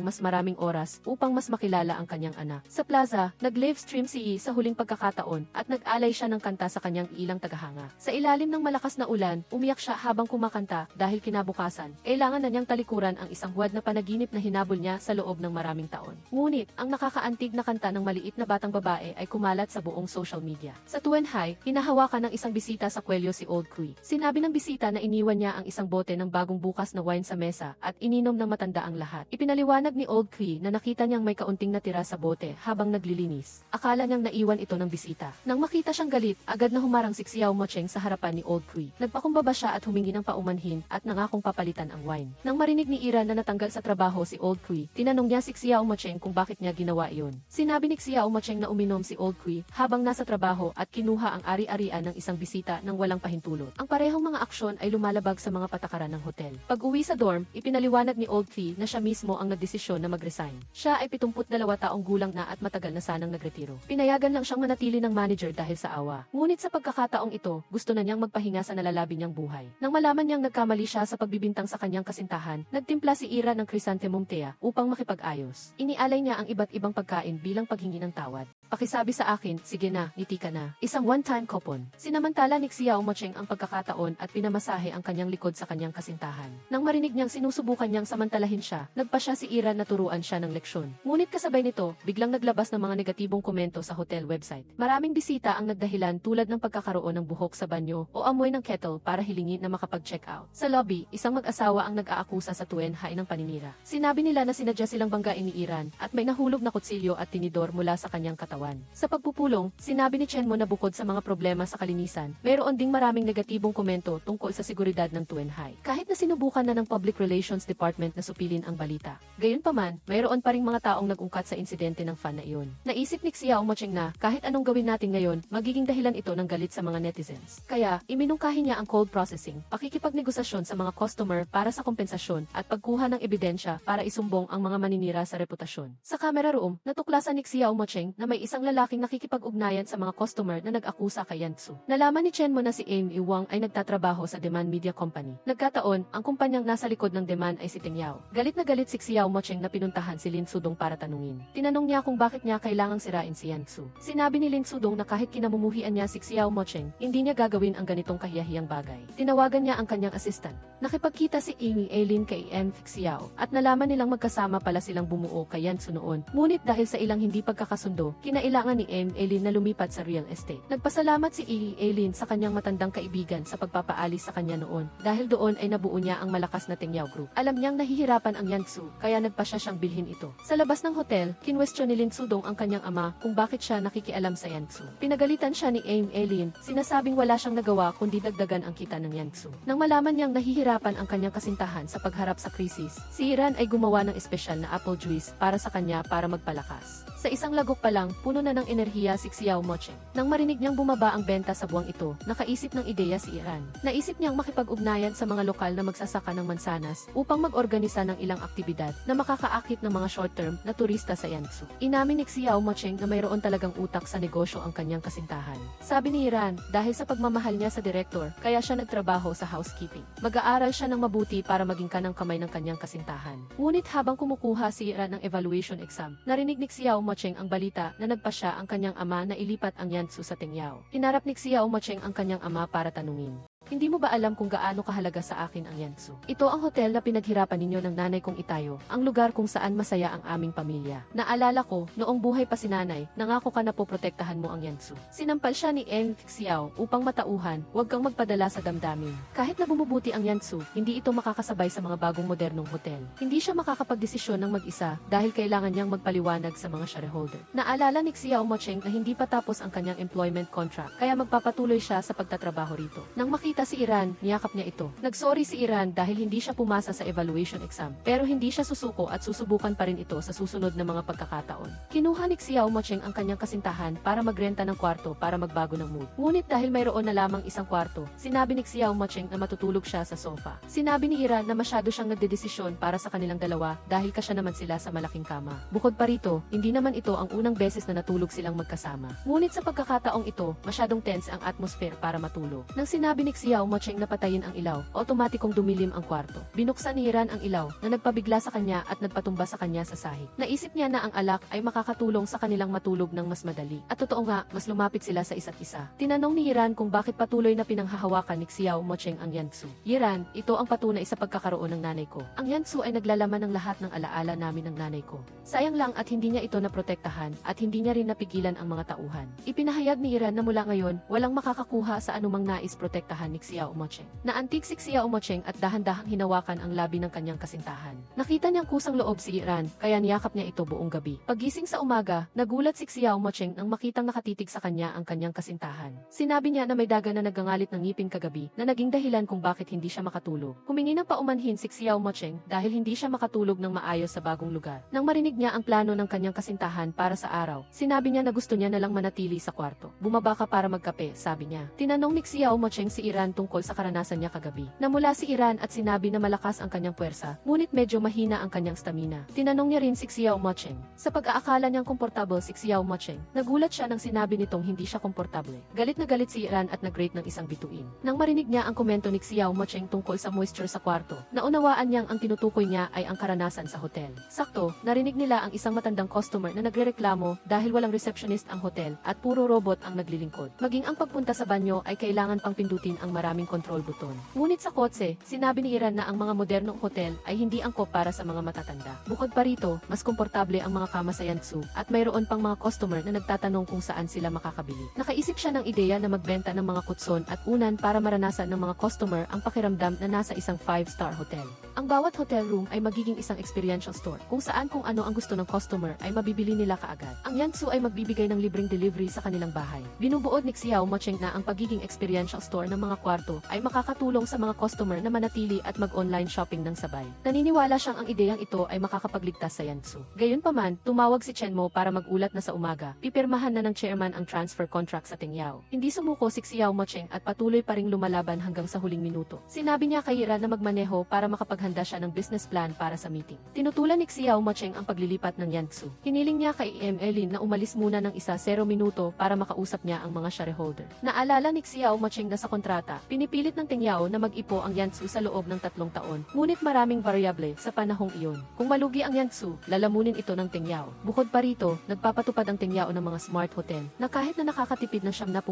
mas maraming oras upang mas makilala ang kanyang anak. Sa plaza, nag-livestream si Yi sa huling pagkakataon at nag-alay siya ng kanta sa kanyang ilang tagahanga. Sa ilalim ng malakas na ulan, umiyak siya habang kumakanta dahil kinabukasan, kailangan na niyang talikuran ang isang huwad na panaginip na hinabol niya sa loob ng maraming taon. Ngunit, ang nakakaantig na kanta ng maliit na batang babae ay kumalat sa buong social media. Sa Tuenhai, hinahawakan ng isang bisita sa kwelyo si Old Kui. Sinabi ng bisita na iniwan niya ang isang bote ng bagong bukas na wine sa mesa at ininom ng matanda ang lahat. Ipinaliwanag ni Old Kui na nakita niyang may kaunting natira sa bote habang naglilinis. Akala niyang naiwan ito ng bisita. Nang makita siyang galit, agad na humarang si Xiao Mocheng sa harapan ni Old Kui. Nagpakumbaba siya at humingi ng paumanhin at nangakong papalitan ang wine. Nang marinig ni Iran na natanggal sa trabaho si Old Kui, tinanong niya si Xiao Mocheng kung bakit niya ginawa iyon. Sinabi ni Xiao Mocheng na uminom si Old Kui habang nasa trabaho at kinuha ang ari-arian ng isang bisita nang walang pahintulot. Ang parehong mga aksyon ay lumalabag sa mga patakaran ng hotel. Pag-uwi sa dorm, ipinaliwanag ni Old Kui na siya mismo ang nagdesisyon na mag-resign. Siya ay 72 taong gulang na at matagal na sanang nagretiro. Pinayagan lang siyang manatili ng manager dahil sa awa. Ngunit sa pagkakataong ito, gusto na niyang magpahinga sa nalalabi niyang buhay. Nang malaman niyang nagkamali siya sa pagbibintang sa kanyang kasintahan, nagtimpla si Ira ng chrysanthemum tea upang makipag-ayos. Inialay niya ang iba't ibang pagkain bilang paghingi ng tawad. Pakisabi sa akin, sige na, ngiti ka na. Isang one-time coupon. Sinamantala ni Xiao Mocheng ang pagkakataon at pinamasahe ang kanyang likod sa kanyang kasintahan. Nang marinig niyang sinusubukan niyang samantalahin siya, nagpa siya si Ira na turuan siya ng leksyon. Ngunit kasabay nito, biglang naglabas ng mga negatibong komento sa hotel website. Maraming bisita ang nagdahilan tulad ng pagkakaroon ng buhok sa banyo o amoy ng kettle para hilingin na makapag-check out. Sa lobby, isang mag-asawa ang nag-aakusa sa Tuenhai ng paninira. Sinabi nila na sinadya silang banggain ni Iran at may nahulog na kutsilyo at tinidor mula sa kanyang katawan. katawan. Sa pagpupulong, sinabi ni Chenmo na bukod sa mga problema sa kalinisan, mayroon ding maraming negatibong komento tungkol sa seguridad ng Tuenhai. Kahit na sinubukan na ng Public Relations Department na supilin ang balita. Gayunpaman, mayroon pa ring mga taong nag-ungkat sa insidente ng fan na iyon. Naisip ni Xiao Mocheng na kahit anong gawin natin ngayon, magiging dahilan ito ng galit sa mga netizens. Kaya, iminungkahi niya ang cold processing, pakikipagnegosasyon sa mga customer para sa kompensasyon at pagkuha ng ebidensya para isumbong ang mga maninira sa reputasyon. Sa camera room, natuklasan ni Xiao Mocheng na may isang lalaking nakikipag-ugnayan sa mga customer na nag-akusa kay Yansu. Nalaman ni Chenmo na si Amy Wang ay nagtatrabaho sa Demand Media Company. Nagkataon, ang kumpanyang nasa likod ng Demand ay si Ting Yao. Galit na galit si Xiao Mocheng na pinuntahan si Lin Sudong para tanungin. Tinanong niya kung bakit niya kailangang sirain si Yansu. Sinabi ni Lin Sudong na kahit kinamumuhian niya si Xiao Mocheng, hindi niya gagawin ang ganitong kahiyahiyang bagay. Tinawagan niya ang kanyang assistant. Nakipagkita si Amy Aileen kay N. Xiao at nalaman nilang magkasama pala silang bumuo kay Yansu noon. Ngunit dahil sa ilang hindi pagkakasundo, kinailangan ni M. Aileen na lumipat sa real estate. Nagpasalamat si E. Aileen sa kanyang matandang kaibigan sa pagpapaalis sa kanya noon dahil doon ay nabuo niya ang malakas na Tingyao Group. Alam niyang nahihirapan ang Yansu kaya nagpasya siyang bilhin ito. Sa labas ng hotel, kinwestiyon ni Lin Sudong ang kanyang ama kung bakit siya nakikialam sa Yansu. Pinagalitan siya ni M. Aileen, sinasabing wala siyang nagawa kundi dagdagan ang kita ng Yansu. Nang malaman niyang nahihirapan ang kanyang kasintahan sa pagharap sa krisis, si Iran ay gumawa ng espesyal na apple juice para sa kanya para magpalakas. Sa isang lagok pa lang, puno na ng enerhiya si Xiao Mocheng. Nang marinig niyang bumaba ang benta sa buwang ito, nakaisip ng ideya si Iran. Naisip niyang makipag-ugnayan sa mga lokal na magsasaka ng mansanas upang mag-organisa ng ilang aktibidad na makakaakit ng mga short-term na turista sa Yansu. Inamin ni Xiao Mocheng na mayroon talagang utak sa negosyo ang kanyang kasintahan. Sabi ni Iran, dahil sa pagmamahal niya sa direktor, kaya siya nagtrabaho sa housekeeping. Mag-aaral siya ng mabuti para maging kanang kamay ng kanyang kasintahan. Ngunit habang kumukuha si Iran ng evaluation exam, narinig ni Xiao Mocheng ang balita na nagpasya ang kanyang ama na ilipat ang Yansu sa Tingyao. Hinarap ni Xiao Mocheng ang kanyang ama para tanungin. Hindi mo ba alam kung gaano kahalaga sa akin ang Yansu? Ito ang hotel na pinaghirapan ninyo ng nanay kong itayo, ang lugar kung saan masaya ang aming pamilya. Naalala ko, noong buhay pa si nanay, nangako ka na poprotektahan mo ang Yansu. Sinampal siya ni Eng Xiao upang matauhan, huwag kang magpadala sa damdamin. Kahit na bumubuti ang Yansu, hindi ito makakasabay sa mga bagong modernong hotel. Hindi siya makakapagdesisyon ng mag-isa dahil kailangan niyang magpaliwanag sa mga shareholder. Naalala ni Xiao Mocheng na hindi pa tapos ang kanyang employment contract, kaya magpapatuloy siya sa pagtatrabaho rito. Nang makita si Iran, niyakap niya ito. Nagsorry si Iran dahil hindi siya pumasa sa evaluation exam, pero hindi siya susuko at susubukan pa rin ito sa susunod na mga pagkakataon. Kinuha ni Xiao Mocheng ang kanyang kasintahan para magrenta ng kwarto para magbago ng mood. Ngunit dahil mayroon na lamang isang kwarto, sinabi ni Xiao Mocheng na matutulog siya sa sofa. Sinabi ni Iran na masyado siyang nagdedesisyon para sa kanilang dalawa dahil kasya naman sila sa malaking kama. Bukod pa rito, hindi naman ito ang unang beses na natulog silang magkasama. Ngunit sa pagkakataong ito, masyadong tense ang atmosphere para matulog. Nang sinabi ni Xiao Mocheng na patayin ang ilaw, otomatikong dumilim ang kwarto. Binuksan ni Iran ang ilaw na nagpabigla sa kanya at nagpatumba sa kanya sa sahig. Naisip niya na ang alak ay makakatulong sa kanilang matulog ng mas madali. At totoo nga, mas lumapit sila sa isa't isa. Tinanong ni Iran kung bakit patuloy na pinanghahawakan ni Xiao Mocheng ang Yansu. Iran, ito ang patunay sa pagkakaroon ng nanay ko. Ang Yansu ay naglalaman ng lahat ng alaala namin ng nanay ko. Sayang lang at hindi niya ito naprotektahan at hindi niya rin napigilan ang mga tauhan. Ipinahayag ni Iran na mula ngayon, walang makakakuha sa anumang nais protektahan ni Xiao Mocheng. Naantig si Xiao Mocheng at dahan-dahang hinawakan ang labi ng kanyang kasintahan. Nakita niyang kusang loob si Iran, kaya niyakap niya ito buong gabi. Paggising sa umaga, nagulat si Xiao Mocheng nang makitang nakatitig sa kanya ang kanyang kasintahan. Sinabi niya na may daga na nagangalit ng ngipin kagabi na naging dahilan kung bakit hindi siya makatulog. Humingi ng paumanhin si Xiao Mocheng dahil hindi siya makatulog ng maayos sa bagong lugar. Nang marinig niya ang plano ng kanyang kasintahan para sa araw, sinabi niya na gusto niya na lang manatili sa kwarto. Bumaba ka para magkape, sabi niya. Tinanong ni Xiao Mocheng si Iran tungkol sa karanasan niya kagabi. Namula si Iran at sinabi na malakas ang kanyang puwersa, ngunit medyo mahina ang kanyang stamina. Tinanong niya rin si Xiao Mocheng. Sa pag-aakala niyang komportable si Xiao Mocheng, nagulat siya nang sinabi nitong hindi siya komportable. Galit na galit si Iran at nag-rate ng isang bituin. Nang marinig niya ang komento ni Xiao Mocheng tungkol sa moisture sa kwarto, naunawaan niyang ang tinutukoy niya ay ang karanasan sa hotel. Sakto, narinig nila ang isang matandang customer na nagrereklamo dahil walang receptionist ang hotel at puro robot ang naglilingkod. Maging ang pagpunta sa banyo ay kailangan pang pindutin ang maraming control button. Ngunit sa kotse, sinabi ni Iran na ang mga modernong hotel ay hindi angkop para sa mga matatanda. Bukod pa rito, mas komportable ang mga kama sa Yansu at mayroon pang mga customer na nagtatanong kung saan sila makakabili. Nakaisip siya ng ideya na magbenta ng mga kutson at unan para maranasan ng mga customer ang pakiramdam na nasa isang 5-star hotel. Ang Ang bawat hotel room ay magiging isang experiential store kung saan kung ano ang gusto ng customer ay mabibili nila kaagad. Ang Yansu ay magbibigay ng libreng delivery sa kanilang bahay. Binubuod ni Xiao Mocheng na ang pagiging experiential store ng mga kwarto ay makakatulong sa mga customer na manatili at mag-online shopping ng sabay. Naniniwala siyang ang ideyang ito ay makakapagligtas sa Yansu. Gayunpaman, tumawag si Chen Mo para magulat na sa umaga. Pipirmahan na ng chairman ang transfer contract sa Tingyao. Hindi sumuko si Xiao Mocheng at patuloy pa ring lumalaban hanggang sa huling minuto. Sinabi niya kay Iran na magmaneho para makapaghanda siya ng business plan para sa meeting. Tinutulan ni Xiao Mocheng ang paglilipat ng Yansu. Hiniling niya kay Elin na umalis muna ng 0 minuto para makausap niya ang mga shareholder. Naalala ni Xiao Mocheng na sa kontrata, pinipilit ng Tingyao na mag-ipo ang Yansu sa loob ng 3 taon. Ngunit maraming variable sa panahong iyon. Kung malugi ang Yansu, lalamunin ito ng Tingyao. Bukod pa rito, nagpapatupad ang Tingyao ng mga smart hotel na kahit na nakakatipid ng 70%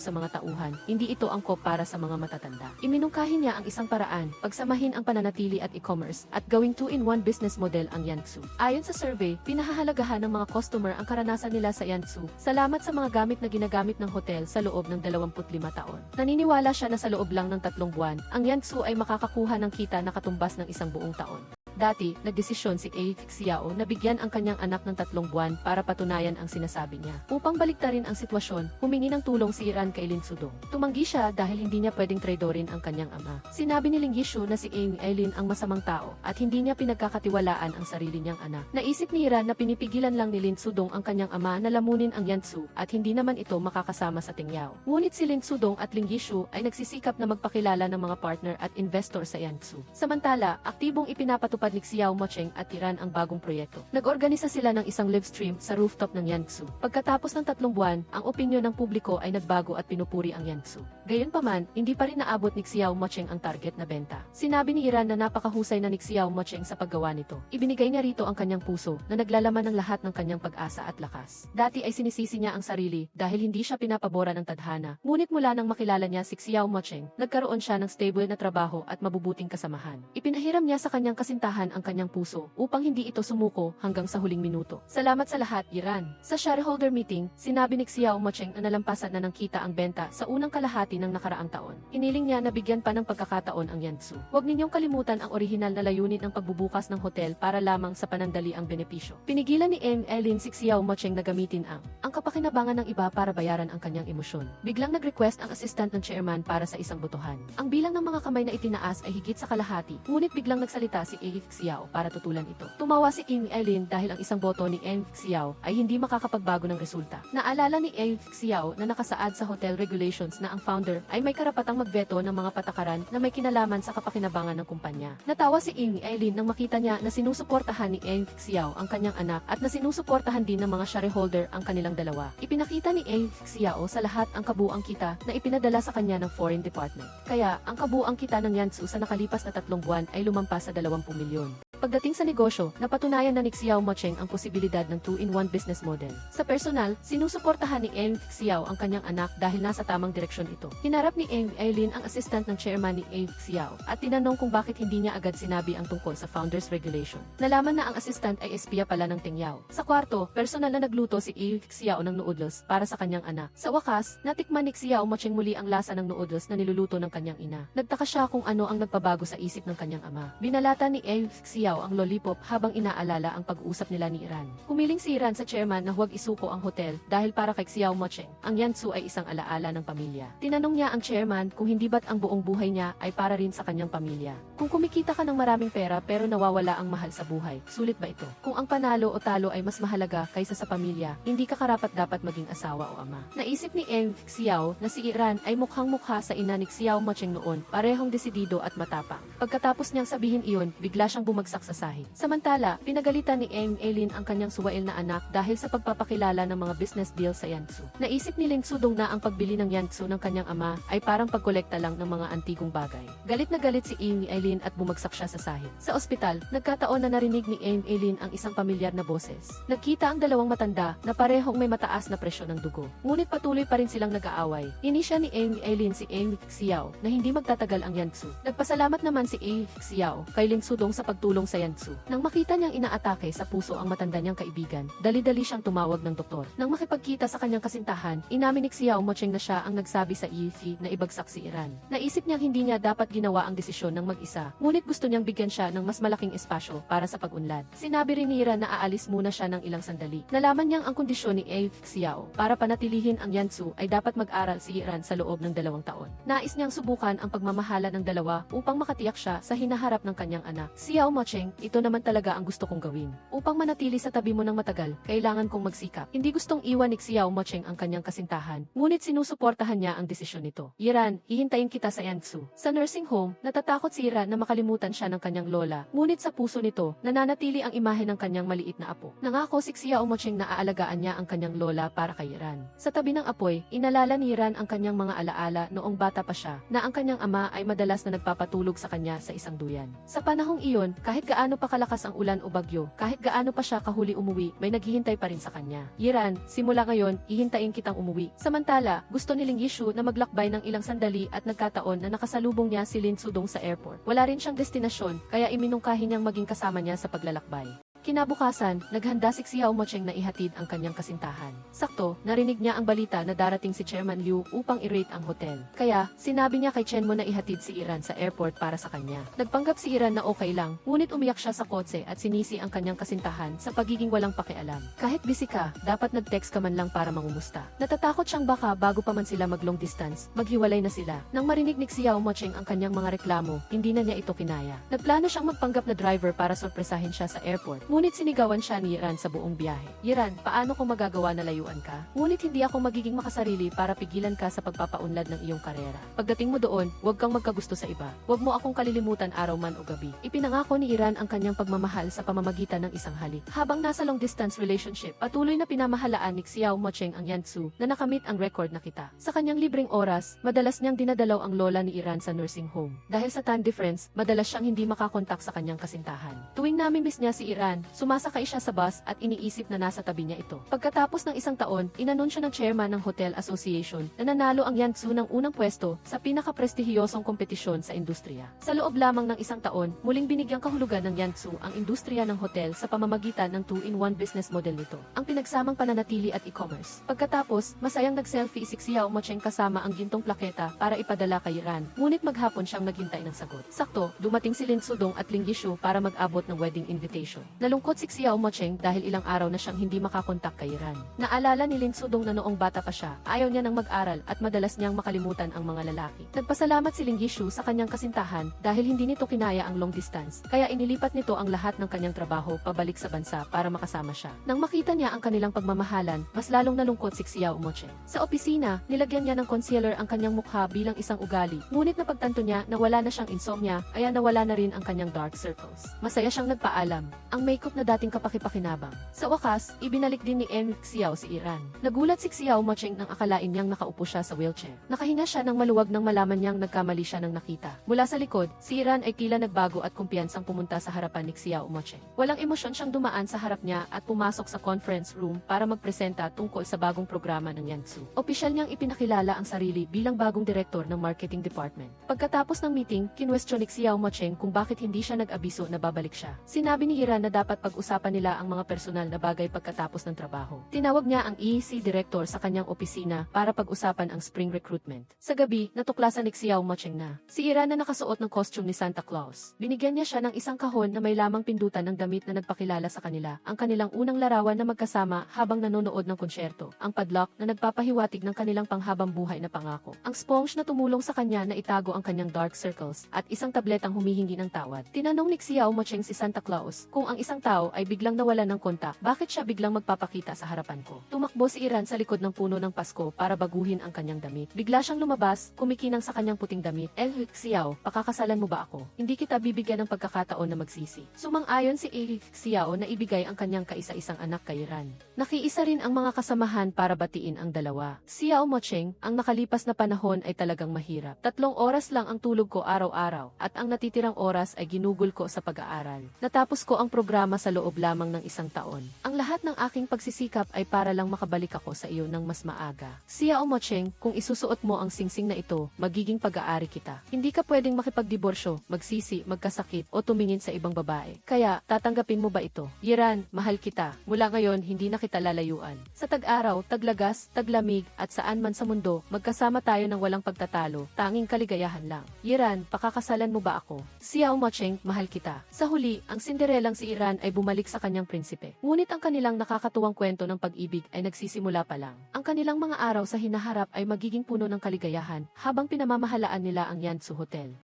sa mga tauhan, hindi ito angkop para sa mga matatanda. Iminungkahi niya ang isang paraan, pagsamahin ang pananatili at e-commerce, at gawing 2-in-1 business model ang Yansu. Ayon sa survey, pinahahalagahan ng mga customer ang karanasan nila sa Yansu, salamat sa mga gamit na ginagamit ng hotel sa loob ng 25 taon. Naniniwala siya na sa loob lang ng 3 buwan, ang Yansu ay makakakuha ng kita na katumbas ng 1 buong taon. Dati, nagdesisyon si Xiao na bigyan ang kanyang anak ng 3 buwan para patunayan ang sinasabi niya. Upang baliktarin ang sitwasyon, humingi ng tulong si Iran kay Lin Sudong. Tumanggi siya dahil hindi niya pwedeng traidorin ang kanyang ama. Sinabi ni Ling Yishu na si Eileen ang masamang tao at hindi niya pinagkakatiwalaan ang sarili niyang anak. Naisip ni Iran na pinipigilan lang ni Lin Sudong ang kanyang ama na lamunin ang Yansu at hindi naman ito makakasama sa Tingyao. Ngunit si Lin Sudong at Ling Yishu ay nagsisikap na magpakilala ng mga partner at investor sa Yansu. Samantala, aktibong ipinapatupad ni Xiao Mocheng at Iran ang bagong proyekto. Nag-organisa sila ng isang live stream sa rooftop ng Yansu. Pagkatapos ng 3 buwan, ang opinyon ng publiko ay nagbago at pinupuri ang Yansu. Gayunpaman, hindi pa rin naabot ni Xiao Mocheng ang target na benta. Sinabi ni Iran na napakahusay na ni Xiao Mocheng sa paggawa nito. Ibinigay niya rito ang kanyang puso na naglalaman ng lahat ng kanyang pag-asa at lakas. Dati ay sinisisi niya ang sarili dahil hindi siya pinapabora ng tadhana. Ngunit mula nang makilala niya si Xiao Mocheng, nagkaroon siya ng stable na trabaho at mabubuting kasamahan. Ipinahiram niya sa kanyang kasintahan ang kanyang puso upang hindi ito sumuko hanggang sa huling minuto. Salamat sa lahat, Iran. Sa shareholder meeting, sinabi ni Xiao Mocheng na nalampasan na ng kita ang benta sa unang kalahati ng nakaraang taon. Hiniling niya na bigyan pa ng pagkakataon ang Yansu. Huwag ninyong kalimutan ang orihinal na layunin ng pagbubukas ng hotel para lamang sa panandali ang benepisyo. Pinigilan ni Elin si Xiao Mocheng na gamitin ang kapakinabangan ng iba para bayaran ang kanyang emosyon. Biglang nag-request ang assistant ng chairman para sa isang botohan. Ang bilang ng mga kamay na itinaas ay higit sa kalahati, ngunit biglang nagsalita si Xiao para tutulan ito. Tumawa si Elin dahil ang isang boto ni Xiao ay hindi makakapagbago ng resulta. Naalala ni Xiao na nakasaad sa hotel regulations na ang founder ay may karapatang magveto ng mga patakaran na may kinalaman sa kapakinabangan ng kumpanya. Natawa si Elin nang makita niya na sinusuportahan ni Xiao ang kanyang anak at na sinusuportahan din ng mga shareholder ang kanilang dalawa. Ipinakita ni Xiao sa lahat ang kabuang kita na ipinadala sa kanya ng foreign department. Kaya, ang kabuang kita ng Yansu sa nakalipas na 3 buwan ay lumampas sa 20 milyon. Pagdating sa negosyo, napatunayan na ni Xiao Mocheng ang posibilidad ng 2-in-1 business model. Sa personal, sinusuportahan ni Xiao ang kanyang anak dahil nasa tamang direksyon ito. Hinarap ni Eileen ang assistant ng chairman ni Xiao at tinanong kung bakit hindi niya agad sinabi ang tungkol sa founders regulation. Nalaman na ang assistant ay espiya pala ng Tingyao. Sa kwarto, personal na nagluto si Xiao ng noodles para sa kanyang anak. Sa wakas, natikman ni Xiao Mocheng muli ang lasa ng noodles na niluluto ng kanyang ina. Nagtaka siya kung ano ang nagpabago sa isip ng kanyang ama. Binalata ni Xiao ang lollipop habang inaalala ang pag-uusap nila ni Iran. Humiling si Iran sa chairman na huwag isuko ang hotel dahil para kay Xiao Mocheng, ang Yansu ay isang alaala ng pamilya. Tinanong niya ang chairman kung hindi ba't ang buong buhay niya ay para rin sa kanyang pamilya. Kung kumikita ka ng maraming pera pero nawawala ang mahal sa buhay, sulit ba ito? Kung ang panalo o talo ay mas mahalaga kaysa sa pamilya, hindi ka karapat dapat maging asawa o ama. Naisip ni Xiao na si Iran ay mukhang-mukha sa ina ni Xiao Mocheng noon, parehong desidido at matapang. Pagkatapos niyang sabihin iyon, bigla siyang bumagsak sa sahig. Samantala, pinagalitan ni Eileen ang kanyang suwail na anak dahil sa pagpapakilala ng mga business deal sa Yansu. Naisip ni Ling Sudong na ang pagbili ng Yansu ng kanyang ama ay parang pagkolekta lang ng mga antigong bagay. Galit na galit si Eileen at bumagsak siya sa sahig. Sa ospital, nagkataon na narinig ni Eileen ang isang pamilyar na boses. Nagkita ang dalawang matanda na parehong may mataas na presyon ng dugo. Ngunit patuloy pa rin silang nag-aaway. Inisya ni Eileen si Xiao na hindi magtatagal ang Yansu. Nagpasalamat naman si Xiao kay Ling Sudong sa pagtulong sa Yansu. Nang makita niyang inaatake sa puso ang matanda niyang kaibigan, dali-dali siyang tumawag ng doktor. Nang makipagkita sa kanyang kasintahan, inamin ni Xiao Mocheng na siya ang nagsabi sa Yifi na ibagsak si Iran. Naisip niyang hindi niya dapat ginawa ang desisyon ng mag-isa, ngunit gusto niyang bigyan siya ng mas malaking espasyo para sa pag-unlad. Sinabi rin ni Iran na aalis muna siya ng ilang sandali. Nalaman niyang ang kondisyon ni Xiao para panatilihin ang Yansu ay dapat mag-aral si Iran sa loob ng 2 taon. Nais niyang subukan ang pagmamahala ng dalawa upang makatiyak siya sa hinaharap ng kanyang anak. Xiao Mocheng, ito naman talaga ang gusto kong gawin. Upang manatili sa tabi mo ng matagal, kailangan kong magsikap. Hindi gustong iwan ni Xiao Mocheng ang kanyang kasintahan, ngunit sinusuportahan niya ang desisyon nito. Iran, hihintayin kita sa Yansu. Sa nursing home, natatakot si Iran na makalimutan siya ng kanyang lola, ngunit sa puso nito, nananatili ang imahe ng kanyang maliit na apo. Nangako si Xiao Mocheng na aalagaan niya ang kanyang lola para kay Iran. Sa tabi ng apoy, inalala ni Iran ang kanyang mga alaala noong bata pa siya, na ang kanyang ama ay madalas na nagpapatulog sa kanya sa isang duyan. Sa panahong iyon, kahit gaano pa kalakas ang ulan o bagyo, kahit gaano pa siya kahuli umuwi, may naghihintay pa rin sa kanya. Iran, simula ngayon, hihintayin kitang umuwi. Samantala, gusto ni Ling Yishu na maglakbay ng ilang sandali at nagkataon na nakasalubong niya si Lin Sudong sa airport. Wala rin siyang destinasyon, kaya iminungkahi niyang maging kasama niya sa paglalakbay. Kinabukasan, naghanda si Xiao Mocheng na ihatid ang kanyang kasintahan. Sakto, narinig niya ang balita na darating si Chairman Liu upang i-rate ang hotel. Kaya, sinabi niya kay Chen Mo na ihatid si Iran sa airport para sa kanya. Nagpanggap si Iran na okay lang, ngunit umiyak siya sa kotse at sinisi ang kanyang kasintahan sa pagiging walang pakialam. Kahit busy ka, dapat nag-text ka man lang para mangumusta. Natatakot siyang baka bago pa man sila mag-long distance, maghiwalay na sila. Nang marinig ni Xiao Mocheng ang kanyang mga reklamo, hindi na niya ito kinaya. Nagplano siyang magpanggap na driver para sorpresahin siya sa airport. Ngunit sinigawan siya ni Iran sa buong biyahe. Iran, paano ko magagawa na layuan ka? Ngunit hindi ako magiging makasarili para pigilan ka sa pagpapaunlad ng iyong karera. Pagdating mo doon, huwag kang magkagusto sa iba. Huwag mo akong kalilimutan araw man o gabi. Ipinangako ni Iran ang kanyang pagmamahal sa pamamagitan ng isang halik. Habang nasa long distance relationship, patuloy na pinamahalaan ni Xiao Mocheng ang Yansu na nakamit ang record na kita. Sa kanyang libreng oras, madalas niyang dinadalaw ang lola ni Iran sa nursing home. Dahil sa time difference, madalas siyang hindi makakontak sa kanyang kasintahan. Tuwing namimiss niya si Iran, sumasakay siya sa bus at iniisip na nasa tabi niya ito. Pagkatapos ng isang taon, inanunsyo ng chairman ng Hotel Association na nanalo ang Yansu ng unang pwesto sa pinakaprestihiyosong kompetisyon sa industriya. Sa loob lamang ng isang taon, muling binigyang kahulugan ng Yansu ang industriya ng hotel sa pamamagitan ng 2-in-1 business model nito, ang pinagsamang pananatili at e-commerce. Pagkatapos, masayang nag-selfie si Xiao Mocheng kasama ang gintong plaketa para ipadala kay Iran, ngunit maghapon siyang naghintay ng sagot. Sakto, dumating si Lin Sudong at Ling Yishu para mag-abot ng wedding invitation. Nalungkot si Xiao Mocheng dahil ilang araw na siyang hindi makakontak kay Iran. Naalala ni Lin Sudong na noong bata pa siya, ayaw niya nang mag-aral at madalas niyang makalimutan ang mga lalaki. Nagpasalamat si Ling Yishu sa kanyang kasintahan dahil hindi nito kinaya ang long distance, kaya inilipat nito ang lahat ng kanyang trabaho pabalik sa bansa para makasama siya. Nang makita niya ang kanilang pagmamahalan, mas lalong nalungkot si Xiao Mocheng. Sa opisina, nilagyan niya ng concealer ang kanyang mukha bilang isang ugali, ngunit napagtanto niya na wala na siyang insomnia, kaya nawala na rin ang kanyang dark circles. Masaya siyang nagpaalam, ang makeup na dating kapakipakinabang. Sa wakas, ibinalik din ni Xiao si Iran. Nagulat si Xiao Mocheng nang akalain niyang nakaupo siya sa wheelchair. Nakahinga siya ng maluwag nang malaman niyang nagkamali siya ng nakita. Mula sa likod, si Iran ay tila nagbago at kumpiyansang pumunta sa harapan ni Xiao Mocheng. Walang emosyon siyang dumaan sa harap niya at pumasok sa conference room para magpresenta tungkol sa bagong programa ng Yansu. Opisyal niyang ipinakilala ang sarili bilang bagong direktor ng marketing department. Pagkatapos ng meeting, kinwestiyon ni Xiao Mocheng kung bakit hindi siya nag-abiso na babalik siya. Sinabi ni Iran na dapat pag-usapan nila ang mga personal na bagay pagkatapos ng trabaho. Tinawag niya ang EC director sa kanyang opisina para pag-usapan ang spring recruitment. Sa gabi, natuklasan ni Xiao Mocheng na si Iran na nakasuot ng costume ni Santa Claus. Binigyan niya siya ng isang kahon na may lamang pindutan ng damit na nagpakilala sa kanila, ang kanilang unang larawan na magkasama habang nanonood ng konsyerto, ang padlock na nagpapahiwatig ng kanilang panghabang buhay na pangako, ang sponge na tumulong sa kanya na itago ang kanyang dark circles, at isang tabletang humihingi ng tawad. Tinanong ni Xiao Mocheng si Santa Claus kung ang isang tao ay biglang nawalan ng kontak, bakit siya biglang magpapakita sa harapan ko. Tumakbo si Iran sa likod ng puno ng Pasko para baguhin ang kanyang damit. Bigla siyang lumabas, kumikinang sa kanyang puting damit. Xiao, pakakasalan mo ba ako? Hindi kita bibigyan ng pagkakataon na magsisi. Sumang-ayon si Xiao na ibigay ang kanyang kaisa-isang anak kay Iran. Nakiisa rin ang mga kasamahan para batiin ang dalawa. Xiao Mocheng, ang nakalipas na panahon ay talagang mahirap. 3 oras lang ang tulog ko araw-araw, at ang natitirang oras ay ginugol ko sa pag-aaral. Natapos ko ang programa magkasama sa loob lamang ng 1 taon. Ang lahat ng aking pagsisikap ay para lang makabalik ako sa iyo ng mas maaga. Xiao Mocheng, kung isusuot mo ang singsing na ito, magiging pag-aari kita. Hindi ka pwedeng makipagdiborsyo, magsisi, magkasakit, o tumingin sa ibang babae. Kaya, tatanggapin mo ba ito? Yiran, mahal kita. Mula ngayon, hindi na kita lalayuan. Sa tag-araw, taglagas, taglamig, at saan man sa mundo, magkasama tayo ng walang pagtatalo, tanging kaligayahan lang. Yiran, pakakasalan mo ba ako? Xiao Mocheng, mahal kita. Sa huli, ang Cinderelang si Iran ay bumalik sa kanyang prinsipe. Ngunit ang kanilang nakakatuwang kwento ng pag-ibig ay nagsisimula pa lang. Ang kanilang mga araw sa hinaharap ay magiging puno ng kaligayahan habang pinamamahalaan nila ang Yansu Hotel.